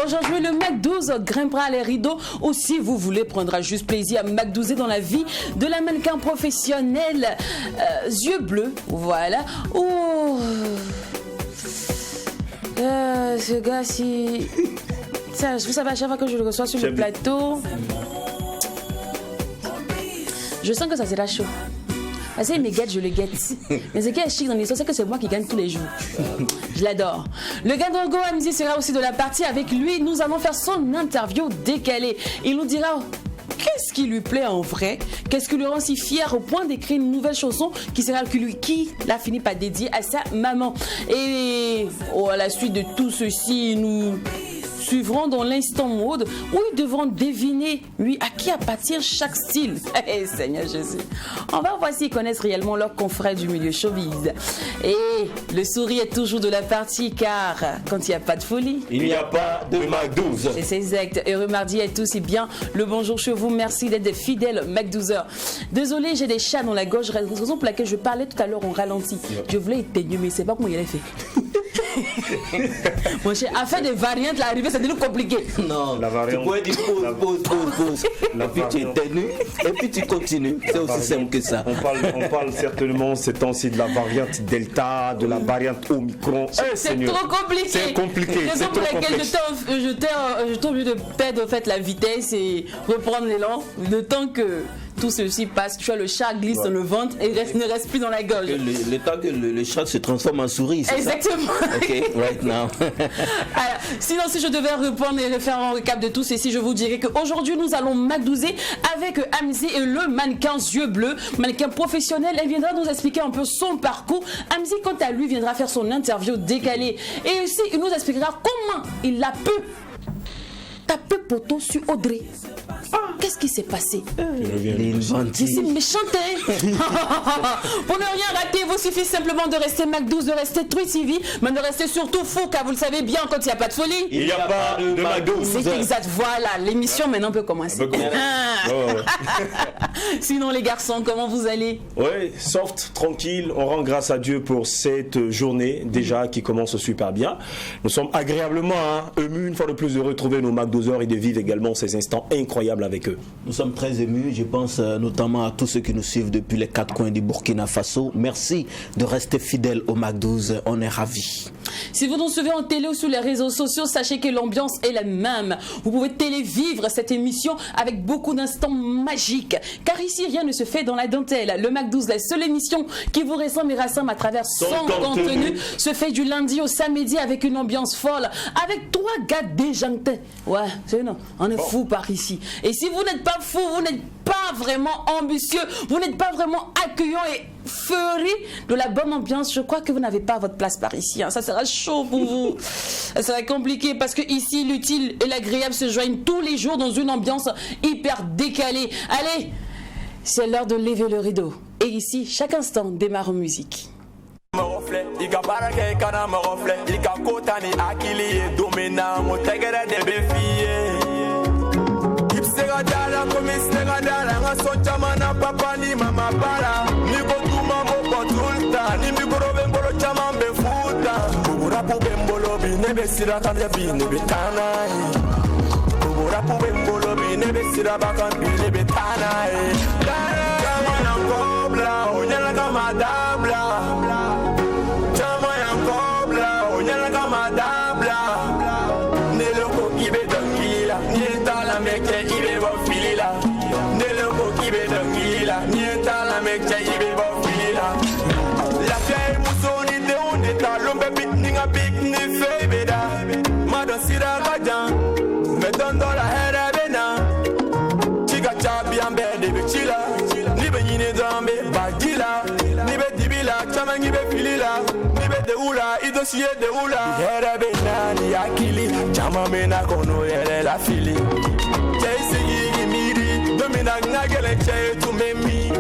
Aujourd'hui, le Mac 12 grimpera les rideaux. Ou si vous voulez prendre juste plaisir à Mac 12 dans la vie de la mannequin professionnelle, yeux bleus, voilà. Ou ce gars, si ça, vous savez, à chaque fois que je le reçois sur le plateau, je sens que ça sera chaud. Parce qu'il me guette, je le guette. Mais ce qui est chic dans l'histoire, c'est que c'est moi qui gagne tous les jours. Je l'adore. Le Gadongo Amzi sera aussi de la partie. Avec lui, nous allons faire son interview décalée. Il nous dira qu'est-ce qui lui plaît en vrai, qu'est-ce qui le rend si fier au point d'écrire une nouvelle chanson qui sera qui l'a fini par dédier à sa maman. Et à la suite de tout ceci, nous suivront dans l'instant mode où ils devront deviner, lui, à qui appartient chaque style. Hey, Seigneur Jésus. On va voir s'ils connaissent réellement leurs confrères du milieu showbiz. Et le sourire est toujours de la partie, car quand il n'y a pas de folie, il n'y a pas de Mac 12. C'est exact. Heureux mardi à tous et bien le bonjour chez vous. Merci d'être des fidèles Mac 12h. Désolé, j'ai des chats dans la gorge, raison pour laquelle je parlais tout à l'heure en ralenti. Je voulais éteindre, mais c'est pas comment il a fait. Mon cher, afin des variantes, l'arrivée, c'est devenu compliqué. Non, la variante, tu pourrais dire pause. Et puis tu éternues, et puis tu continues. C'est aussi simple que ça. On parle certainement ces temps-ci de la variante Delta, de la variante Omicron. C'est trop compliqué. C'est compliqué. C'est pour laquelle j'étais obligé de perdre en fait, la vitesse et reprendre l'élan. Le temps que tout ceci passe, tu vois, le chat glisse dans le ventre et ne reste plus dans la gorge. Le temps que le chat se transforme en souris, c'est exactement. Ça? Ok, right now. Alors, sinon, si je devais reprendre et faire un récap de tout ceci, je vous dirais qu'aujourd'hui, nous allons Macdouzer avec Amzi et le mannequin yeux bleus, mannequin professionnel. Elle viendra nous expliquer un peu son parcours. Amzi, quant à lui, viendra faire son interview décalée. Et aussi, il nous expliquera comment il a pu taper poteau sur Audrey. Qu'est-ce qui s'est passé? C'est méchant, hein? Pour ne rien rater, il vous suffit simplement de rester Mac 12, de rester Truy TV, mais de rester surtout fou, car vous le savez bien, quand il n'y a pas de folie, il n'y a pas de Mac 12. C'est exact, voilà, l'émission maintenant peut commencer. Sinon, les garçons, comment vous allez? Oui, soft, tranquille, on rend grâce à Dieu pour cette journée déjà qui commence super bien. Nous sommes agréablement émus une fois de plus de retrouver nos Mac 12 heures et de vivre également ces instants incroyables avec eux. Nous sommes très émus, je pense notamment à tous ceux qui nous suivent depuis les quatre coins du Burkina Faso. Merci de rester fidèles au Mac 12, on est ravis. Si vous nous suivez en télé ou sur les réseaux sociaux, sachez que l'ambiance est la même. Vous pouvez télévivre cette émission avec beaucoup d'instants magiques. Car ici, rien ne se fait dans la dentelle. Le Mac 12, la seule émission qui vous ressemble et rassemble à travers son contenu, se fait du lundi au samedi avec une ambiance folle, avec 3 gars déjantés. Ouais, c'est non, on est fou par ici. Et si vous n'êtes pas fou, vous n'êtes pas vraiment ambitieux, vous n'êtes pas vraiment accueillant et feuri de la bonne ambiance, je crois que vous n'avez pas votre place par ici. Ça sera chaud pour vous. Ça sera compliqué parce que ici, l'utile et l'agréable se joignent tous les jours dans une ambiance hyper décalée. Allez, c'est l'heure de lever le rideau. Et ici, chaque instant démarre en musique. Dala komisnega dala nga soncha mana papa ni mama para ni ko tuma mo potulta ni mi goro bembolo chama be futa kubura pu bembolo bi ne be sira kan bi ne be tanai kubura pu bembolo bi ne be sira bakan bi ne be tanai chama na kobla onyala kama dabla chama ya kobla onyala kama dabla ne loko ibe dangila ni tala meke ibe la fille musoni de onde ta lombe bitninga big ni febeda madon sira gajan meton dola hera bena chiga chabi ambe de bichila ni be yine zambe bagila ni be dibila chama ni be filila ni be de ula ido siye de ula hera bena ni akili chama mena kono yele la fili chase yigi miri domina ngagele che tu memi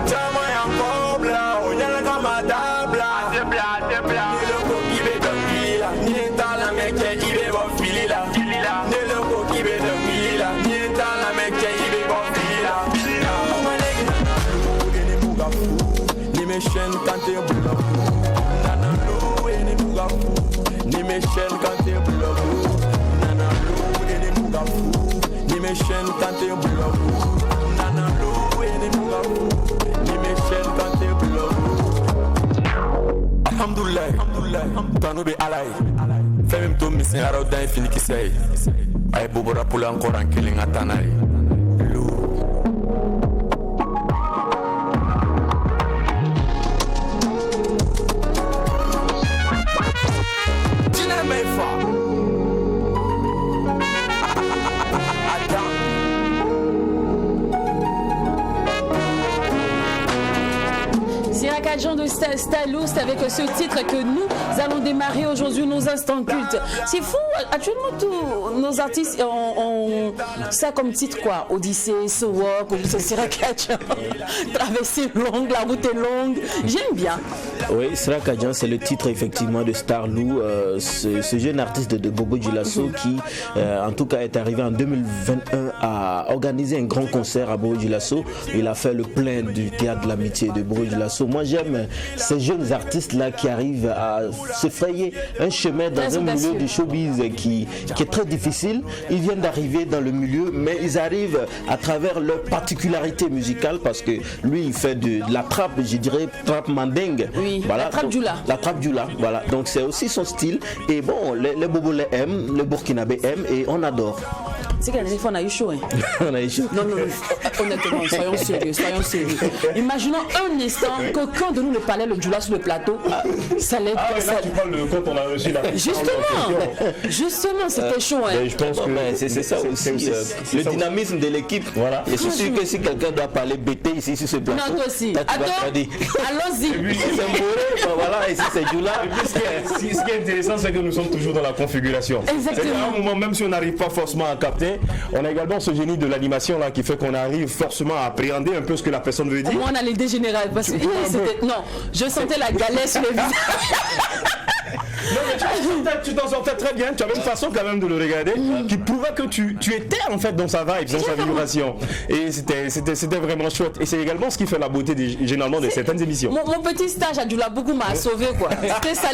Chama ya cobra, onyala kama dabla. Ni loko kibe dongila, ni entala meke ibe bon filila. Ni loko kibe dongila, ni entala meke ibe bon filila. Ni muga fu, ni me shen kante bula fu. Nana lo, ni muga fu, ni me shen kante bula fu. Nana lo, ni muga fu, ni me shen kante bula fu. Nana lo, ni muga fu, ni me shen kante bula fu. Alhamdulillah, tanu be alay. Fɛn min to misɛnyaraw dan ye finikisɛ ye. A ye bobora pula encore en kelen ka taa n'a ye. Jinɛ bɛ fa. Siraka Jean de Stalou, c'est avec ce titre que nous allons démarrer aujourd'hui nos instants cultes. C'est fou, actuellement tous nos artistes ont ça comme titre quoi, Odyssée, So Walk, Odyssée, Siraka Jean, Traversée longue, la route est longue, j'aime bien. Oui, Siraka Jean, c'est le titre effectivement de Starlou, ce jeune artiste de Bobo Dioulasso qui en tout cas est arrivé en 2021 à organiser un grand concert à Bobo Dioulasso. Il a fait le plein du théâtre de l'amitié de Bobo Dioulasso. Moi j'aime ces jeunes artistes là qui arrivent à se frayer un chemin dans un milieu du showbiz qui est très difficile. Ils viennent d'arriver dans le milieu mais ils arrivent à travers leur particularité musicale parce que lui il fait de la trappe, je dirais trappe mandingue. Oui, voilà, la trappe djoula. La trappe djoula, voilà. Donc c'est aussi son style et bon, les Bobos les aiment, les Burkinabés aiment et on adore. C'est qu'à dernière fois on a eu chaud. Hein. On a eu chaud. Non, honnêtement, soyons sérieux. Imaginons un instant qu'aucun de nous ne parlait le djoula sur le plateau. Ça l'est pas. Là, tu parles de quand on a reçu la. Justement, c'était chaud. Hein. Je pense que c'est ça aussi. Le dynamisme de l'équipe. Voilà. Et c'est sûr que si quelqu'un doit parler BT ici sur ce plateau. Non, toi aussi. Allons-y. C'est Moré, voilà, ici c'est Djoula. Ce qui est intéressant, c'est que nous sommes toujours dans la configuration. Exactement. C'est-à-dire, à un moment, même si on n'arrive pas forcément à capter, on a également ce génie de l'animation là qui fait qu'on arrive forcément à appréhender un peu ce que la personne veut dire. Moi, on a les dégénérés parce que non, je sentais la galère sur le visage. Non, mais tu t'en sortais très bien, tu avais une façon quand même de le regarder qui prouvait que tu étais en fait dans sa vibe, dans sa vibration. Et c'était vraiment chouette. Et c'est également ce qui fait la beauté généralement de certaines émissions. Mon petit stage à Djoula beaucoup m'a sauvé quoi. Ça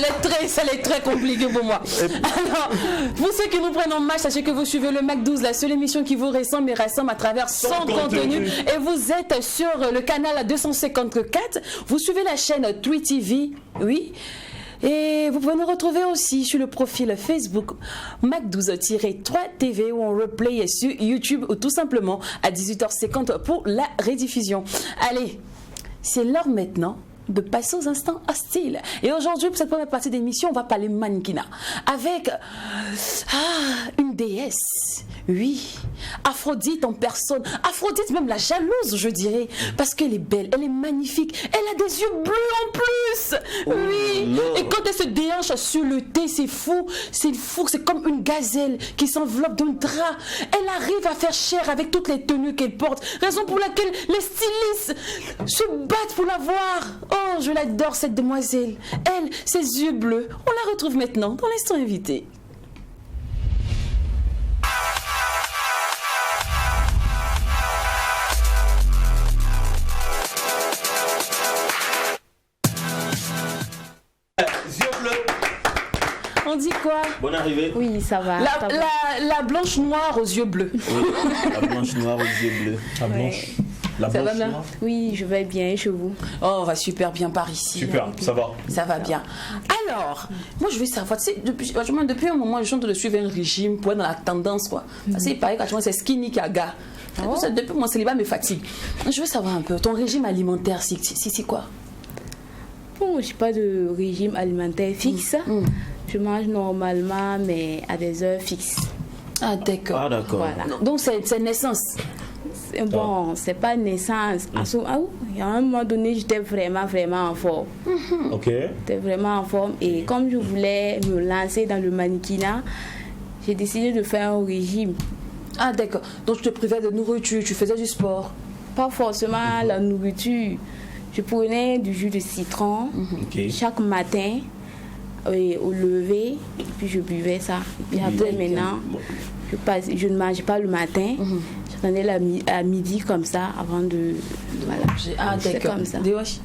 allait très compliqué pour moi. Alors, pour ceux qui nous prennent en marche, sachez que vous suivez le Mac 12, la seule émission qui vous ressemble mais rassemble à travers son contenu. Et vous êtes sur le canal 254. Vous suivez la chaîne Tweet TV, oui. Et vous pouvez nous retrouver aussi sur le profil Facebook Mac12-3TV où on replay sur YouTube ou tout simplement à 18h50 pour la rediffusion. Allez, c'est l'heure maintenant de passer aux instants hostiles. Et aujourd'hui, pour cette première partie d'émission, on va parler mannequinat avec une déesse. Oui, Aphrodite en personne. Aphrodite, même la jalouse, je dirais. Parce qu'elle est belle, elle est magnifique. Elle a des yeux bleus en plus. Oui. Et quand elle se déhanche sur le thé, c'est fou. C'est fou, c'est comme une gazelle qui s'enveloppe d'un drap. Elle arrive à faire chair avec toutes les tenues qu'elle porte. Raison pour laquelle les stylistes se battent pour la voir. Oh, je l'adore cette demoiselle. Elle, ses yeux bleus. On la retrouve maintenant dans l'instant invité. On dit quoi? Bonne arrivée. Oui, ça va. La blanche noire aux yeux bleus. Oui, la blanche noire aux yeux bleus. La blanche. La Ça blanche va bien? noire. Oui, je vais bien chez vous. Oh, on va super bien par ici. Super, ça va. Ça va bien. Alors, moi je veux savoir, tu sais, depuis un moment, je suis en train de suivre un régime pour être dans la tendance, quoi. Parce qu'il paraît qu'actuellement, c'est skinny qui aga. Depuis mon célibat me fatigue. Je veux savoir un peu, ton régime alimentaire, c'est quoi? Bon, je n'ai pas de régime alimentaire fixe. Je mange normalement, mais à des heures fixes. Ah, d'accord. Ah, d'accord. Voilà. Donc, c'est naissance. Bon, c'est pas naissance. Il y a un moment donné, j'étais vraiment en forme. Ok. J'étais vraiment en forme. Et comme je voulais me lancer dans le mannequinat, j'ai décidé de faire un régime. Ah, d'accord. Donc, tu te privais de nourriture, tu faisais du sport. pas forcément la nourriture. Je prenais du jus de citron chaque matin au lever, et puis je buvais ça. Et puis après, maintenant, je ne mangeais pas le matin. J'attendais à midi comme ça avant de... Voilà. C'est comme ça.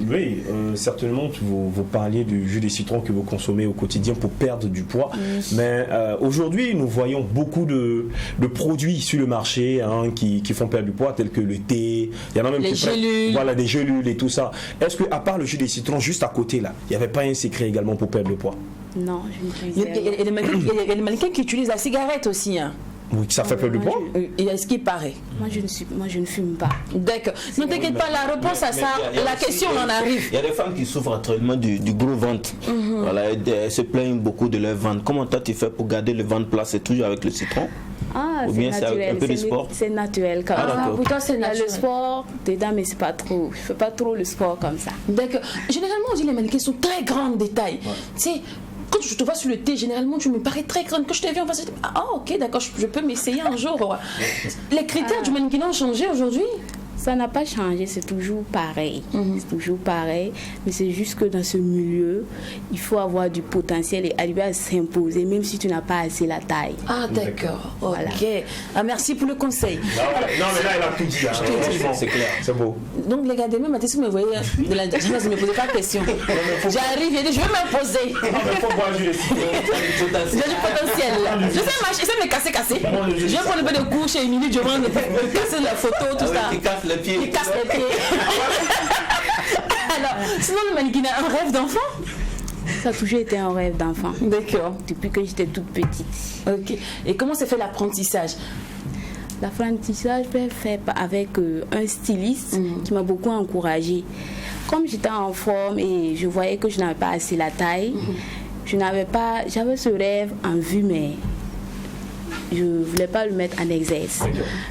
Oui, certainement, vous parliez du jus de citron que vous consommez au quotidien pour perdre du poids. Mais aujourd'hui, nous voyons beaucoup de produits sur le marché qui font perdre du poids, tels que le thé. Il y en a même les gélules. Voilà, des gélules et tout ça. Est-ce qu'à part le jus de citron, juste à côté, là, il n'y avait pas un secret également pour perdre le poids? Non, je n'utilisais Il y a des mannequins qui utilisent la cigarette aussi. Oui, ça fait perdre du poids? Il y a ce qui paraît. Moi, je ne fume pas. D'accord. Ne t'inquiète pas, la réponse à ça, la question, on en arrive. Il y a des femmes qui souffrent actuellement du gros ventre. Voilà, elles se plaignent beaucoup de leur ventre. Comment toi tu fais pour garder le ventre plat? C'est toujours avec le citron? Ou bien c'est un peu de sport? C'est naturel quand même. Pour toi, c'est naturel. Le sport, dedans, mais c'est pas trop. Je fais pas trop le sport comme ça. D'accord. Généralement, on dit les mannequins sont très grands de taille. Tu sais, quand je te vois sur le thé, généralement, tu me parais très grande. Quand je te viens en face, je dis, ok, d'accord, je peux m'essayer un jour. Les critères du mannequin ont changé aujourd'hui? Ça n'a pas changé, c'est toujours pareil. C'est toujours pareil, mais c'est juste que dans ce milieu, il faut avoir du potentiel et arriver à s'imposer, même si tu n'as pas assez la taille. Ah, d'accord. Voilà. Ok. Merci pour le conseil. Non, mais là, il a tout dit. C'est clair. C'est beau. Donc, les gars, demain matin, si vous me voyez de la gymnase, ne me posez pas de questions. J'arrive, je dis, je vais m'imposer. Il faut boire du J'ai du potentiel. Je sais marcher, je sais me casser. Je vais prendre un peu de coups chez Émilie, je vais me casser la photo, tout ça. Il casse les pieds. Alors, sinon le mannequinat, un rêve d'enfant? Ça a toujours été un rêve d'enfant. D'accord. Depuis que j'étais toute petite. Ok. Et comment s'est fait l'apprentissage? L'apprentissage peut faire avec un styliste qui m'a beaucoup encouragée. Comme j'étais en forme et je voyais que je n'avais pas assez la taille, j'avais ce rêve en vue, mais je ne voulais pas le mettre en exercice.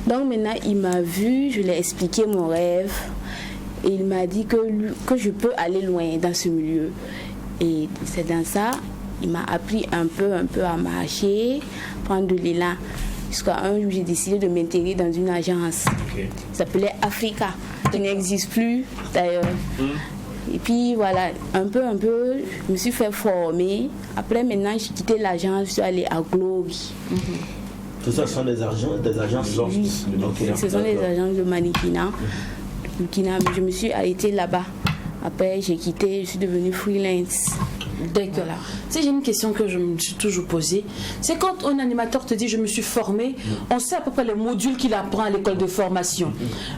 Donc maintenant, il m'a vu, je lui ai expliqué mon rêve et il m'a dit que je peux aller loin dans ce milieu. Et c'est dans ça, il m'a appris un peu à marcher, prendre de l'élan. Jusqu'à un jour, j'ai décidé de m'intégrer dans une agence. Ça s'appelait Africa, qui n'existe plus d'ailleurs. Et puis voilà, un peu, je me suis fait former. Après, maintenant, j'ai quitté l'agence, je suis allée à Glory. Tout ça sont des agences? Oui, ce sont des agences de mannequinat. Je me suis arrêtée là-bas. Après, j'ai quitté, je suis devenue freelance. D'accord. Voilà. Tu sais, j'ai une question que je me suis toujours posée. C'est quand un animateur te dit je me suis formé, on sait à peu près les modules qu'il apprend à l'école de formation.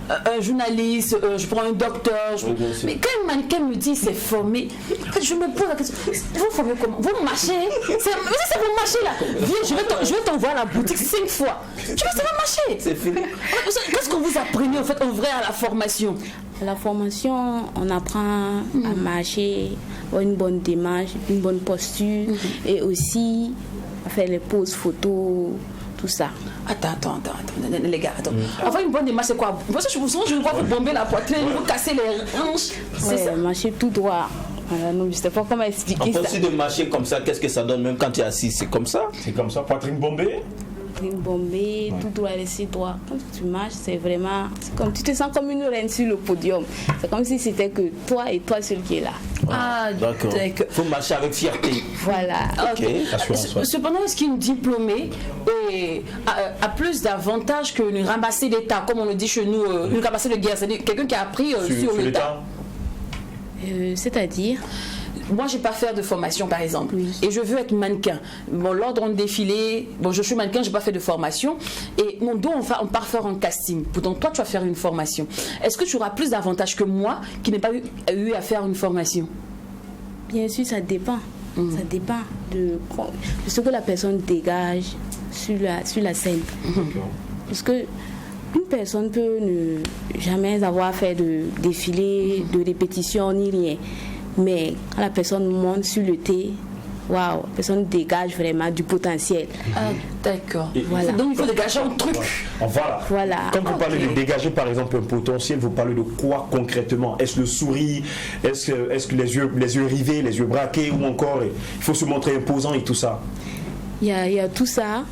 Un journaliste, je prends un docteur. Mais quand un mannequin me dit c'est formé, je me pose la question, vous formez comment? Vous marchez? C'est vous marchez là. Viens, je vais t'envoyer à la boutique 5 fois. Tu vois, ça va marcher. C'est fini. Qu'est-ce que vous apprenez en fait en vrai à la formation? À la formation, on apprend à marcher, avoir une bonne démarche, une bonne posture et aussi à faire les poses photos, tout ça. Attends, les gars, attends. Avoir une bonne démarche, c'est quoi? Parce que je vous vois vous bomber la poitrine, vous casser les hanches. C'est ça. Marcher tout droit. Voilà, non, je ne sais pas comment expliquer ça. En fait, de marcher comme ça, qu'est-ce que ça donne même quand tu es assis? C'est comme ça? C'est comme ça, poitrine bombée? Bombée, tout droit, laisser droit. Quand tu marches, c'est comme tu te sens comme une reine sur le podium. C'est comme si c'était que toi et toi seul qui est là. Ah, d'accord. Il faut marcher avec fierté. Voilà. Ok. Cependant, est-ce qu'une diplômée a plus d'avantages que une ramassée d'État, comme on le dit chez nous, une ramassée de guerre, c'est-à-dire quelqu'un qui a appris sur l'État? C'est-à-dire? Moi, je n'ai pas fait de formation, par exemple, et je veux être mannequin. Bon, lors d'un défilé, je suis mannequin, je n'ai pas fait de formation, et mon dos, on part faire un casting. Pourtant, toi, tu vas faire une formation. Est-ce que tu auras plus d'avantages que moi, qui n'ai pas eu à faire une formation? Bien sûr, ça dépend. Ça dépend de ce que la personne dégage sur la scène. Parce que une personne peut ne jamais avoir fait de défilé, de répétition, ni rien. Mais quand la personne monte sur le thé, waouh, la personne dégage vraiment du potentiel. Ah, d'accord. Voilà. Donc il faut dégager un truc. Voilà. Quand vous parlez de dégager par exemple un potentiel, vous parlez de quoi concrètement? Est-ce le sourire? Est-ce que les yeux rivés, les yeux braqués, ou encore il faut se montrer imposant et tout ça? Il y a tout ça.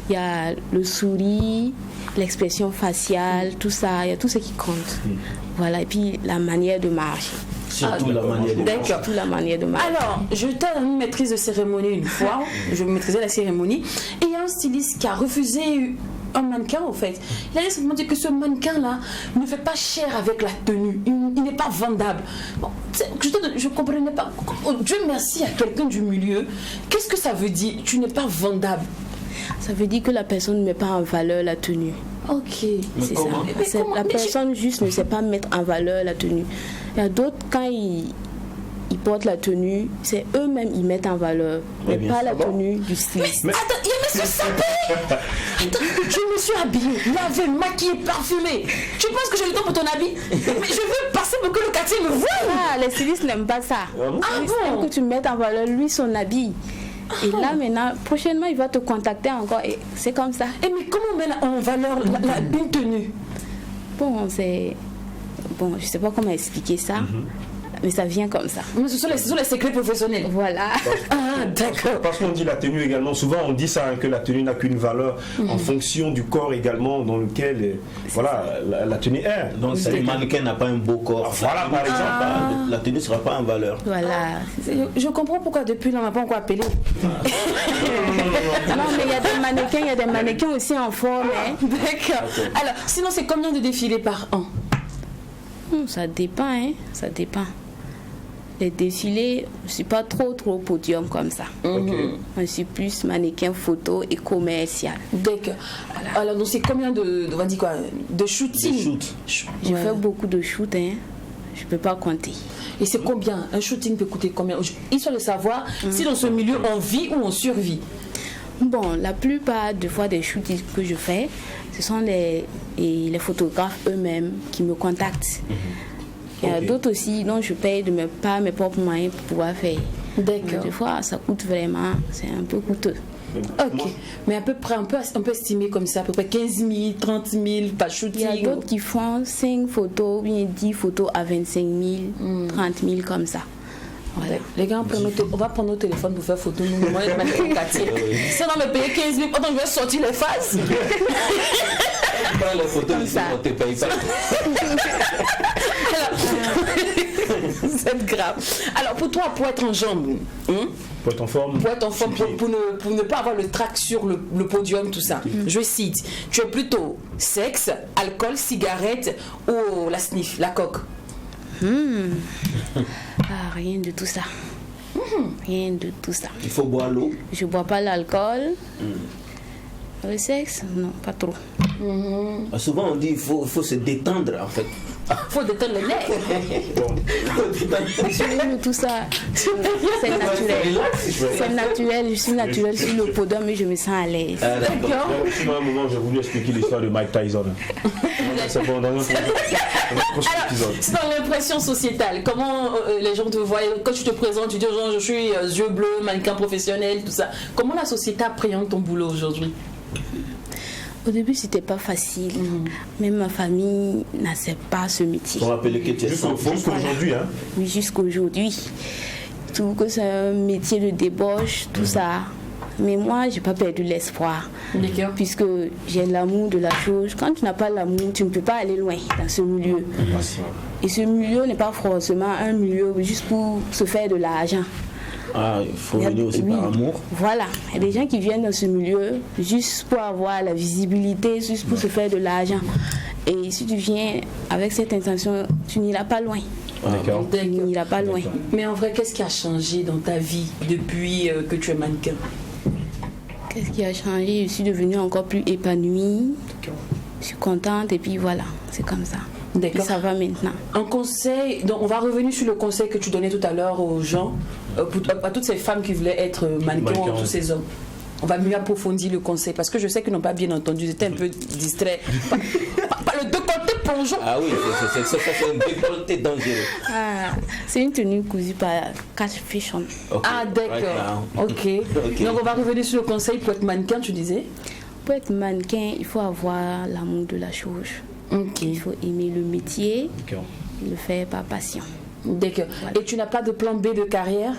Il y a le sourire, l'expression faciale, tout ça, il y a tout ce qui compte. Voilà, et puis la manière de marcher. Surtout la manière de D'accord. Surtout la manière de marcher. Alors, je t'ai une maîtrise de cérémonie une fois, je maîtrisais la cérémonie, et il y a un styliste qui a refusé un mannequin au fait. Il a simplement dit que ce mannequin-là ne fait pas cher avec la tenue, il n'est pas vendable. Bon, je ne comprenais pas. Oh, Dieu merci à quelqu'un du milieu. Qu'est-ce que ça veut dire? Tu n'es pas vendable. Ça veut dire que la personne ne met pas en valeur la tenue. Ok. C'est ça. Mais C'est- comment? La Mais personne juste ne sait pas mettre en valeur la tenue. Il y a d'autres, quand ils portent la tenue, c'est eux-mêmes ils mettent en valeur, mais bien pas sûr. la tenue du styliste. Attends, il a mis son sapé. Attends, je me suis habillée, lavé, maquillée, parfumée. Tu penses que j'ai le temps pour ton habit? Mais je veux passer pour que le quartier me voie. Ah, les stylistes n'aiment pas ça. Ah Ils bon? aiment que tu mettes en valeur lui son habit. Et là maintenant, prochainement, il va te contacter encore et c'est comme ça. Eh, mais comment on met en valeur une tenue? Bon, je sais pas comment expliquer ça, mais ça vient comme ça. Mais ce sont les secrets professionnels. Voilà. Ah, d'accord. Parce qu'on dit la tenue également, souvent on dit ça, hein, que la tenue n'a qu'une valeur en fonction du corps également dans lequel la tenue est. Donc si le mannequin n'a pas un beau corps, Voilà, par exemple. la tenue ne sera pas en valeur. Voilà. Je comprends pourquoi depuis là on m'a pas encore appelé. Non, mais il y a des mannequins aussi en forme. Hein. D'accord. Alors, sinon c'est combien de défilés par an? Ça dépend, hein. Ça dépend. Les défilés, je ne suis pas trop podium comme ça. Je suis plus mannequin photo et commercial. D'accord. Alors donc c'est combien on va dire quoi, de shooting? Des shoots. J'ai Ouais. fait beaucoup de shoots, hein. Je ne peux pas compter. Et c'est combien? Un shooting peut coûter combien? Histoire de savoir si dans ce milieu on vit ou on survit. Bon, la plupart des fois des shoots que je fais, ce sont les photographes eux-mêmes qui me contactent. Il y a d'autres aussi dont je paye de mes propres moyens pour pouvoir faire. D'accord. Des fois, ça coûte vraiment, c'est un peu coûteux. Ok. Mais à peu près, on peut estimer comme ça, à peu près 15 000, 30 000 par Il y a shooting. d'autres qui font 5 photos, bien 10 photos à 25 000, 30 000 comme ça. Voilà. Les gars, on va prendre nos téléphones pour faire photo. Nous, moi, je vais au quartier. Si on va me payer 15 000, pendant que je vais sortir les phases. Prends les photos, Comme ça. on ne te paye pas. C'est grave. Alors, pour toi, pour être en jambes, Pour être en forme. pour être en forme, pour ne pas avoir le trac sur le podium, tout ça, je cite, tu es plutôt sexe, alcool, cigarette ou la sniff, la coque? Ah, rien de tout ça. Rien de tout ça. Il faut boire l'eau. Je bois pas l'alcool. Le sexe, non, pas trop. Souvent on dit qu'il faut se détendre en fait. Faut détendre les nerfs. Rien de tout ça. C'est naturel. C'est naturel. Je suis naturelle sur le podium et je me sens à l'aise. D'accord. À un moment, j'ai voulu expliquer l'histoire de Mike Tyson. C'est bon, dans un prochain Alors, épisode. c'est dans l'impression sociétale. Comment les gens te voient quand tu te présentes, tu dis aux gens, je suis yeux bleus, mannequin professionnel, tout ça. Comment la société appréhende ton boulot aujourd'hui? Au début, c'était pas facile. Même ma famille n'accepte pas ce métier. On rappelle que tu es sans fond. Jusqu'aujourd'hui, hein. Oui, jusqu'aujourd'hui. Je trouve que c'est un métier de débauche, tout ça. Mais moi, j'ai pas perdu l'espoir. D'accord. Puisque j'ai l'amour de la chose. Quand tu n'as pas l'amour, tu ne peux pas aller loin dans ce milieu. Et ce milieu n'est pas forcément un milieu juste pour se faire de l'argent. Ah, il faut Il y a- venir aussi oui, par amour. Voilà. Il y a des gens qui viennent dans ce milieu juste pour avoir la visibilité, juste pour se faire de l'argent. Et si tu viens avec cette intention, tu n'iras pas loin. D'accord. Tu n'iras pas loin. Mais en vrai, qu'est-ce qui a changé dans ta vie depuis que tu es mannequin? Qu'est-ce qui a changé? Je suis devenue encore plus épanouie. Je suis contente et puis voilà, c'est comme ça. Et D'accord. ça va maintenant. Un conseil, donc on va revenir sur le conseil que tu donnais tout à l'heure aux gens, à toutes ces femmes qui voulaient être mannequins, Mannequins. tous ces hommes. On va mieux approfondir le conseil parce que je sais qu'ils n'ont pas bien entendu, ils étaient un peu distraits. Pas le décolleté plongeon. Ah oui, ça c'est un décolleté dangereux. Ah, c'est une tenue cousue par Catch Fashion. Ok, Ah right d'accord. now. Ok. Ok. Donc on va revenir sur le conseil pour être mannequin, tu disais. Pour être mannequin, il faut avoir l'amour de la chose. Ok. Il faut aimer le métier, D'accord. le faire par passion. D'accord. Et tu n'as pas de plan B de carrière?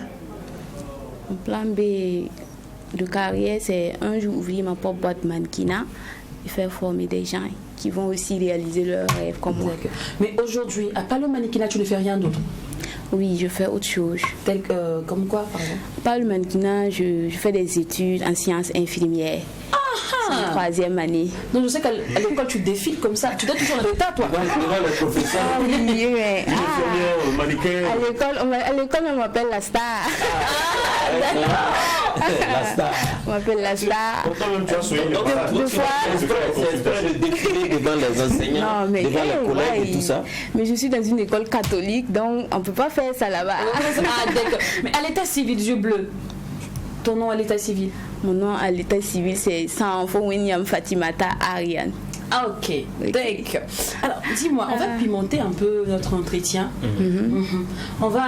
Mon plan B de carrière, c'est un jour ouvrir ma propre boîte mannequinat et faire former des gens qui vont aussi réaliser leurs rêves comme moi. D'accord. Mais aujourd'hui, à part le mannequinat, tu ne fais rien d'autre? Oui, je fais autre chose. Tel que, comme quoi, par exemple? Pas le mannequinat, je fais des études en sciences infirmières. C'est la 3e année. Donc je sais qu'à l'école tu défiles comme ça, tu dois toujours le tas toi. Devant les professeurs, Ah oui, mais infirmières, mannequins. à l'école on m'appelle la star. La star. On m'appelle la star. Pourtant même tu as soigné les Donc, malades. Deux fois. c'est exprès de défiler devant les enseignants, Non, mais devant les collègues et tout ça. Mais je suis dans une école catholique, donc on peut pas faire ça là-bas. Ah d'accord. Mais à l'état civil, yeux bleus, ton nom à l'état civil? Mon nom à l'état civil c'est Sanfo William Fatimata Ariane. Ah ok, d'accord. Alors dis-moi, on va pimenter un peu notre entretien. On va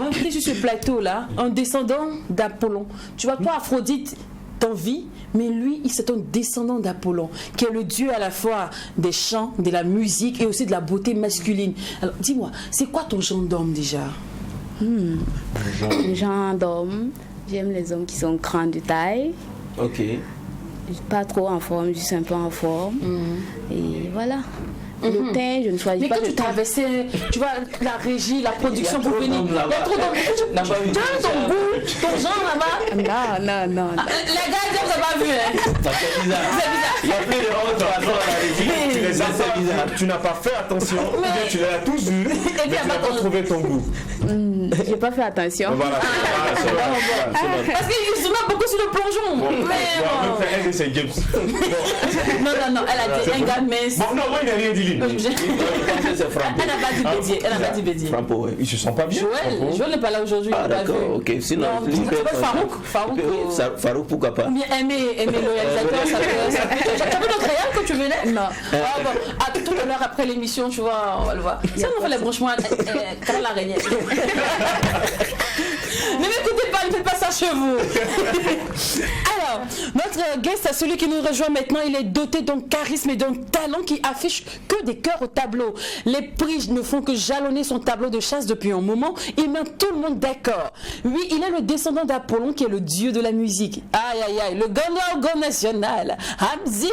inviter sur ce plateau là un descendant d'Apollon. Tu vois, toi Aphrodite t'envie, mais lui c'est un descendant d'Apollon qui est le dieu à la fois des chants, de la musique et aussi de la beauté masculine. Alors dis-moi, c'est quoi ton genre d'homme déjà? Genre d'homme, j'aime les hommes qui sont grands de taille. Ok. Pas trop en forme, juste un peu en forme. Et voilà. Le teint, je ne choisis Mais pas quand tu le teint. traversais, tu vois, la régie, la production pour venir, il y a trop d'hommes. Tu as ton goût, ton genre là-bas. Non. Les gars, ils n'ont pas vu. Hein. Ça fait bizarre. Il y a plus de honte à la régie. Tu les as C'est bizarre. pas, tu n'as pas fait attention, ou bien tu les as tous vus, mais tu n'as pas trouvé ton goût. J'ai pas fait attention. Voilà, c'est bon. Parce qu'ils se mettent beaucoup sur le plongeon. Mais On bon. va faire un de ces games. Non, elle a dit un gars mince. Bon, non, moi il n'a rien dit. Elle n'a pas dit bédier. Elle n'a pas dit bédier. Frampo, ouais. Il se sent pas bien. Joël n'est pas là aujourd'hui. Ah il n'a pas d'accord, vu. ok. Sinon, Non, tu peux Farouk. Farouk, pourquoi pas? Ou bien aimer le réalisateur, ça peut. Tu as vu notre réel que tu venais? Non. Ah bon, à tout à l'heure après l'émission, tu vois, on va le voir. Ça nous fait les branchements. Quand l'araignée. Ne m'écoutez pas, ne faites pas ça chez vous. Alors, notre guest, celui qui nous rejoint maintenant, il est doté d'un charisme et d'un talent qui affiche que des cœurs au tableau. Les prix ne font que jalonner son tableau de chasse depuis un moment. Il met tout le monde d'accord. Oui, il est le descendant d'Apollon qui est le dieu de la musique. Aïe, aïe, aïe, le Gondor national. Hamzi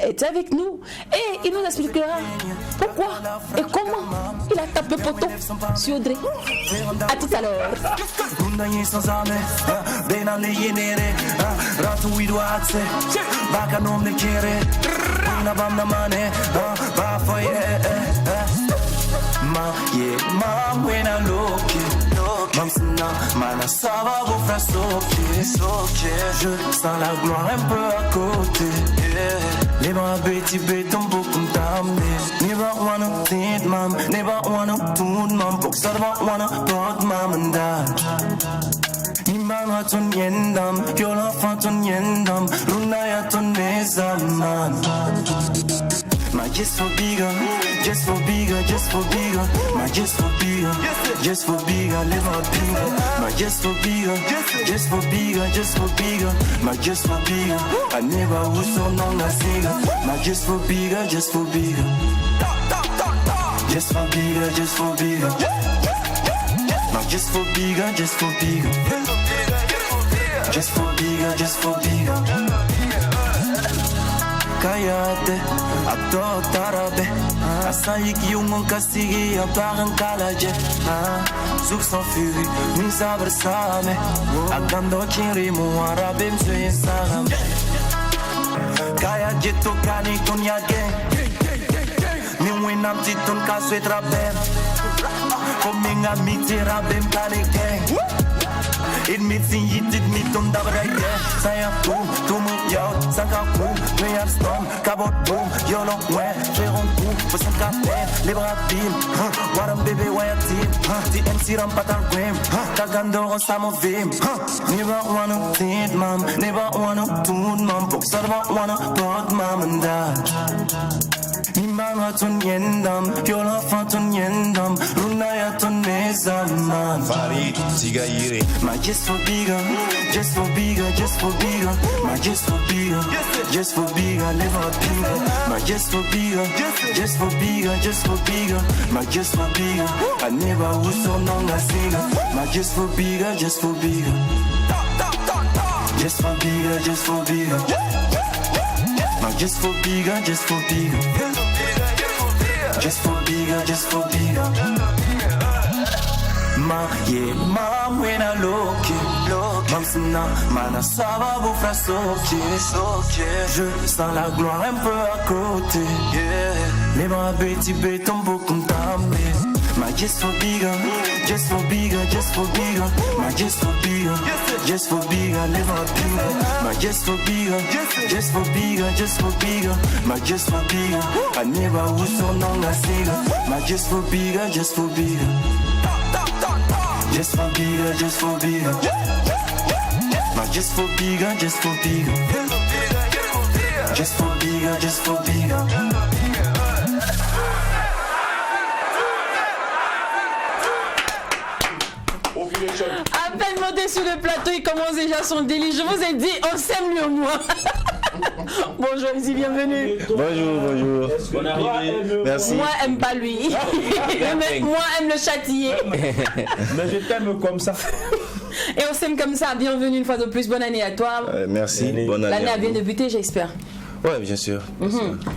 est avec nous et il nous expliquera pourquoi et comment il a tapé poteau sur Audrey. A tout à l'heure. Mana ça va vous faire sauter. Je sens la gloire un peu à côté. Les bras bétis béton pour qu'on t'amener. Never wanna think mam, never wanna tune mam. Pour ça never wanna put mam and dad. Imam ton yendam, yola ton yendam, runaya ton mezaman. My just for bigger, just for bigger, just for bigger. My just for bigger, just for bigger, live up bigger. My just for bigger, just for bigger, just for bigger. My just for bigger, I never was so long a singer. My just for bigger, just for bigger. Just for bigger, just for bigger. My just for bigger, just for bigger. Just for bigger, just for bigger. Kayate, abdo tarabe. Asayik yung kasigi aparang kalaje. Zoek sans furie, ni saber same. Agando kiri mu arabe mzwe saram. Kaya jito kani tunya gang. Mi winam jiton kaswe trabem. Kominga miti rabem kani gang. It meets in you did me don't double right there. Say up boom, to move yo, Sanka boom, play up storm, cabot boom, yo no way, Jérôme boom, for some café, les bras pile, what a baby, why a team, the MC ram patal game, Kagando on some of him, never wanna think mom, never wanna tune mom, books never wanna put mom and dad. Imam ton yendam, yola ton yendam, runaya ton mezaman. Farid, Tigayiri. My just for bigger, just for bigger, just for bigger. My just for bigger, just for bigger, live up bigger. My just for bigger, just for bigger, just for bigger. My just for bigger, I never was so long a singer. My just for bigger, just for bigger. Just for bigger, just for bigger. My just for bigger, just for bigger. Just for bigger, just for bigger. Ma, yeah, ma, mwena loki. Mamsina, mana sava bu frasoki. Je sens la gloire un peu à côté. Les bras bêtis béton beaucoup d'âme. My just for bigger, just for bigger, just for bigger. My just for bigger, just for bigger, live on bigger. My just for bigger, just for bigger, just for bigger. My just for bigger, I never was so long I see. My just for bigger, just for bigger. Just for bigger, just for bigger. My just for bigger, just for bigger. Just for bigger, just for bigger. À peine monté sur le plateau, il commence déjà son délit. Je vous ai dit, on s'aime lui au moins. Bonjour, ici, bienvenue. Bonjour. On est arrivé. Merci. Moi, aime pas lui. Moi, aime le châtier. Mais je t'aime comme ça. Et on s'aime comme ça. Bienvenue une fois de plus. Bonne année à toi. Merci. Bonne année. L'année à a bien vous. débuté, j'espère. Ouais, bien sûr.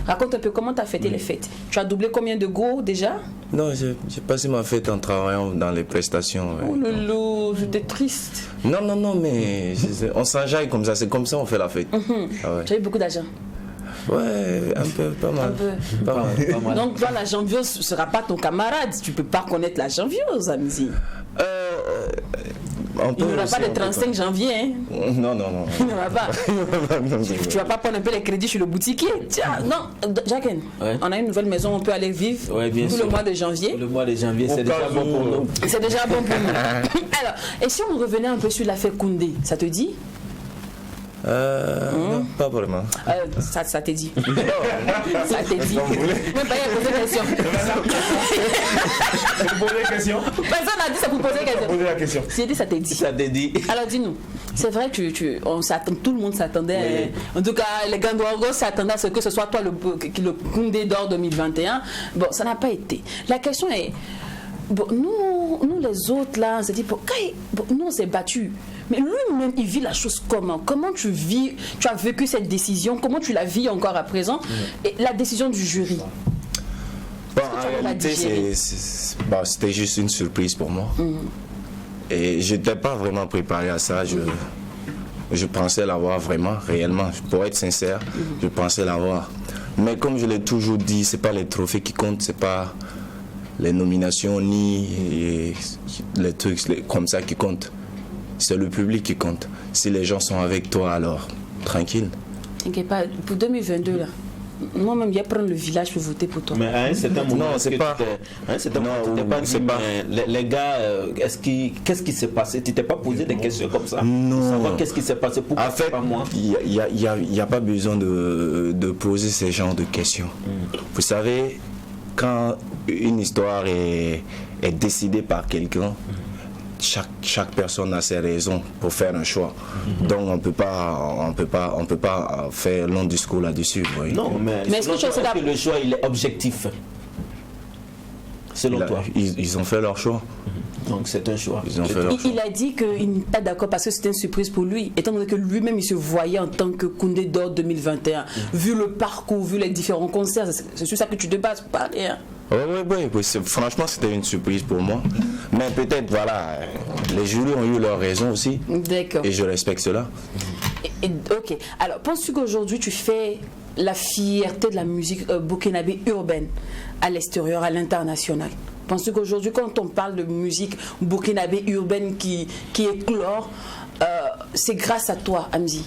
Raconte un peu comment tu as fêté les fêtes. Tu as doublé combien de go déjà? Non, j'ai passé ma fête en travaillant dans les prestations. Ouais. Oh loulou, j'étais triste. Non, mais on s'enjaille comme ça, c'est comme ça on fait la fête. Ah ouais. Tu as eu beaucoup d'argent. Ouais, un peu, pas mal. Un peu. Pas mal. Donc toi, la janvieuse ne sera pas ton camarade. Tu peux pas connaître la janvieuse, Amzi. Il n'y aura pas de 35 janvier. Hein. Non. Il n'y aura pas. Tu vas pas prendre un peu les crédits chez le boutiquier. Tiens, non, Jacques, Ouais. on a une nouvelle maison, on peut aller vivre Ouais, bien tout sûr. le mois de janvier. Le mois de janvier, c'est déjà bon pour nous. C'est déjà bon pour nous. Alors, et si on revenait un peu sur l'affaire Koundé, ça te dit? Non, pas vraiment. Ça t'est dit. Ça t'est dit. Même pas y a posé question. Vous posez la question. Personne n'a dit ça pour poser question. Posez la question. J'ai dit ça t'est dit. Ça te dit. Alors dis-nous, c'est vrai que tout le monde s'attendait, en tout cas les Gandouargos s'attendaient à ce que ce soit toi le Koundé d'or 2021. Bon, ça n'a pas été. La question est, bon, nous les autres là, on s'est dit, bon, nous on s'est battus. Mais lui-même, il vit la chose comment? Comment tu as vécu cette décision? Comment tu la vis encore à présent? Et la décision du jury? Bon, tu en arrives à digérer? réalité, c'était juste une surprise pour moi. Et je n'étais pas vraiment préparé à ça. Je pensais l'avoir vraiment, réellement. Pour être sincère, je pensais l'avoir. Mais comme je l'ai toujours dit, ce n'est pas les trophées qui comptent, ce n'est pas les nominations ni les trucs comme ça qui comptent. C'est le public qui compte. Si les gens sont avec toi, alors tranquille. T'inquiète pas, pour 2022 là, moi-même, je vais prendre le village pour voter pour toi. Mais à un certain moment, Non, c'est pas. c'est pas les gars, qu'est-ce qui s'est passé? Tu t'es pas posé des questions comme ça? Non. Pour savoir qu'est-ce qui s'est passé? Pourquoi En fait, pas moi? il n'y a pas besoin de poser ce genre de questions. Vous savez, quand une histoire est décidée par quelqu'un, chaque personne a ses raisons pour faire un choix. Donc on peut pas faire long discours là-dessus. Oui. Non, mais est-ce que tu sais que le choix il est objectif? Selon toi? Ils ont fait leur choix. Donc c'est un choix. Ils ont fait leur choix. Il a dit qu'il n'est pas d'accord parce que c'était une surprise pour lui, étant donné que lui-même il se voyait en tant que Koundé d'or 2021. Vu le parcours, vu les différents concerts, c'est sur ça que tu te bases pour parler. Hein. Oui, franchement c'était une surprise pour moi. Mais peut-être, voilà, les jurys ont eu leur raison aussi. D'accord. Et je respecte cela. Ok. Alors, penses-tu qu'aujourd'hui tu fais la fierté de la musique burkinabé urbaine à l'extérieur, à l'international? Penses-tu qu'aujourd'hui, quand on parle de musique burkinabé urbaine qui éclore, c'est grâce à toi, Amzi?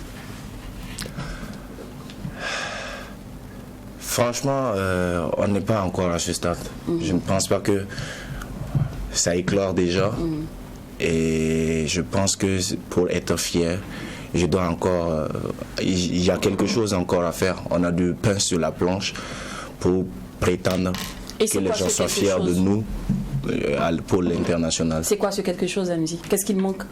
Franchement, on n'est pas encore à ce stade. Je ne pense pas que ça éclore déjà. Et je pense que pour être fier, je dois encore... il y a quelque chose encore à faire. On a du pain sur la planche pour prétendre que les gens soient fiers de nous pour l'international. C'est quoi ce quelque chose, Amzi? Qu'est-ce qu'il manque?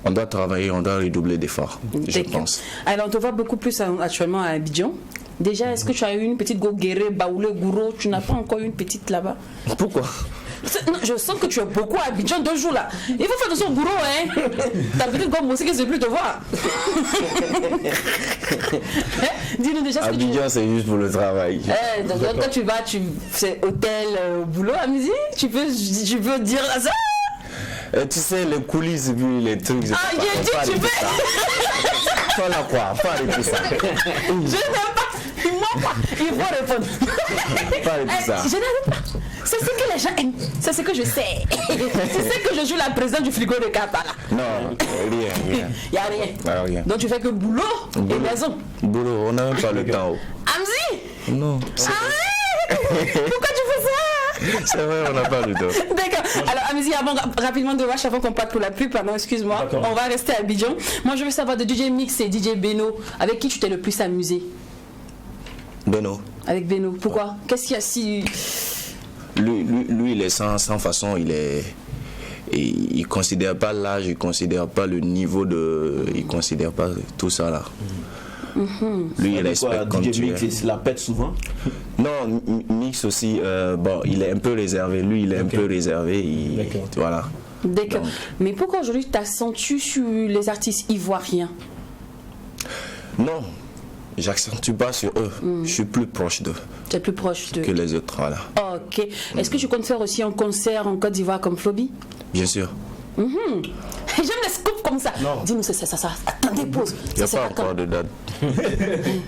On doit travailler, on doit redoubler d'efforts, je pense. Alors, on te voit beaucoup plus actuellement à Abidjan. Déjà, est-ce que tu as eu une petite Goguéré, Baoulé, Gouro? Tu n'as pas encore eu une petite là-bas? Pourquoi? Non, je sens que tu es beaucoup à Abidjan 2 jours là. Il faut faire attention au Gouro, hein. Ta petite gomme aussi qui ne sait plus te voir. Dis-nous déjà ce que tu Abidjan, c'est juste pour le travail. Donc quand tu vas, c'est hôtel au boulot, Amzi, tu peux dire ça. Tu sais, les coulisses, puis les trucs. Ah, tu peux. Pas la quoi, pas tout ça. Je n'aime pas. Il ment pas. Il faut répondre. Pas tout ça. Je n'aime pas. C'est ce que les gens aiment. C'est ce que je sais. Tu sais que je joue la présidente du frigo de Kampala. Non, rien. Il n'y a rien. Ah, rien. Donc tu fais que boulot et maison. Boulot, on n'a même pas le temps. Amzi. Non. Pourquoi tu fais ça? C'est vrai, on n'a pas le temps. D'accord. Alors, Amzi, rapidement de Wash, avant qu'on parte pour la pub, pardon, excuse-moi. On va rester à Abidjan. Moi, je veux savoir de DJ Mix et DJ Beno, avec qui tu t'es le plus amusé? Beno. Avec Beno. Pourquoi? Qu'est-ce qu'il y a si... Lui, il est sans façon, il considère pas l'âge, il considère pas le niveau de... Il considère pas tout ça là. Lui, il respecte comme tu es. Mix, il la pète souvent. Non, Mix aussi, bon, il est un peu réservé. Lui, il est un peu réservé. Voilà. D'accord. Mais pourquoi aujourd'hui t'accentue sur les artistes ivoiriens? Non, j'accentue pas sur eux. Je suis plus proche d'eux. Tu es plus proche d'eux que les autres, voilà. Ok. Est-ce que tu comptes faire aussi un concert en Côte d'Ivoire comme Flobi? Bien sûr. J'aime les scoops comme ça. Dis-nous, c'est ça. Attendez, pause. Il n'y a pas encore de date.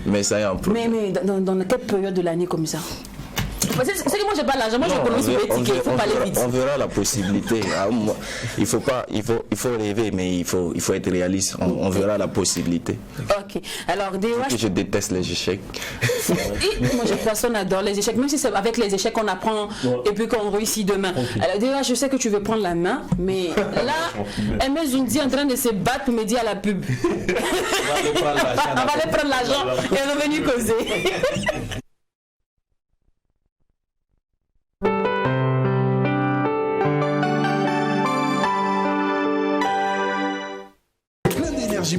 Mais ça y est un peu. Mais dans quelle période de l'année comme ça? C'est que moi j'ai pas l'argent, moi je commence sur les tickets, il faut pas aller vite. On verra la possibilité. Il faut rêver, mais il faut être réaliste. On verra la possibilité. Ok. Alors je déteste les échecs. Moi personne n'adore les échecs, même si c'est avec les échecs qu'on apprend et puis qu'on réussit demain. Alors déjà je sais que tu veux prendre la main, mais là Aimé Zoundi en train de se battre pour me dire à la pub. On va aller prendre l'argent et revenir causer.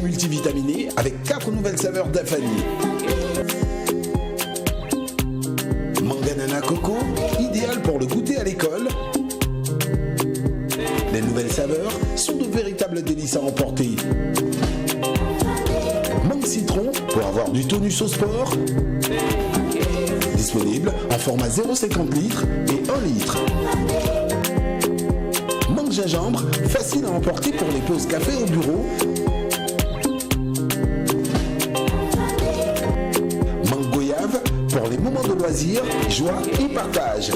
Multivitaminé avec 4 nouvelles saveurs d'Afani. Manganana coco, idéal pour le goûter à l'école. Les nouvelles saveurs sont de véritables délices à emporter. Mangue citron pour avoir du tonus au sport. Disponible en format 0,50 litres et 1 litre. Mangue gingembre, facile à emporter pour les pauses café au bureau. Pour les moments de loisirs, joie et partage.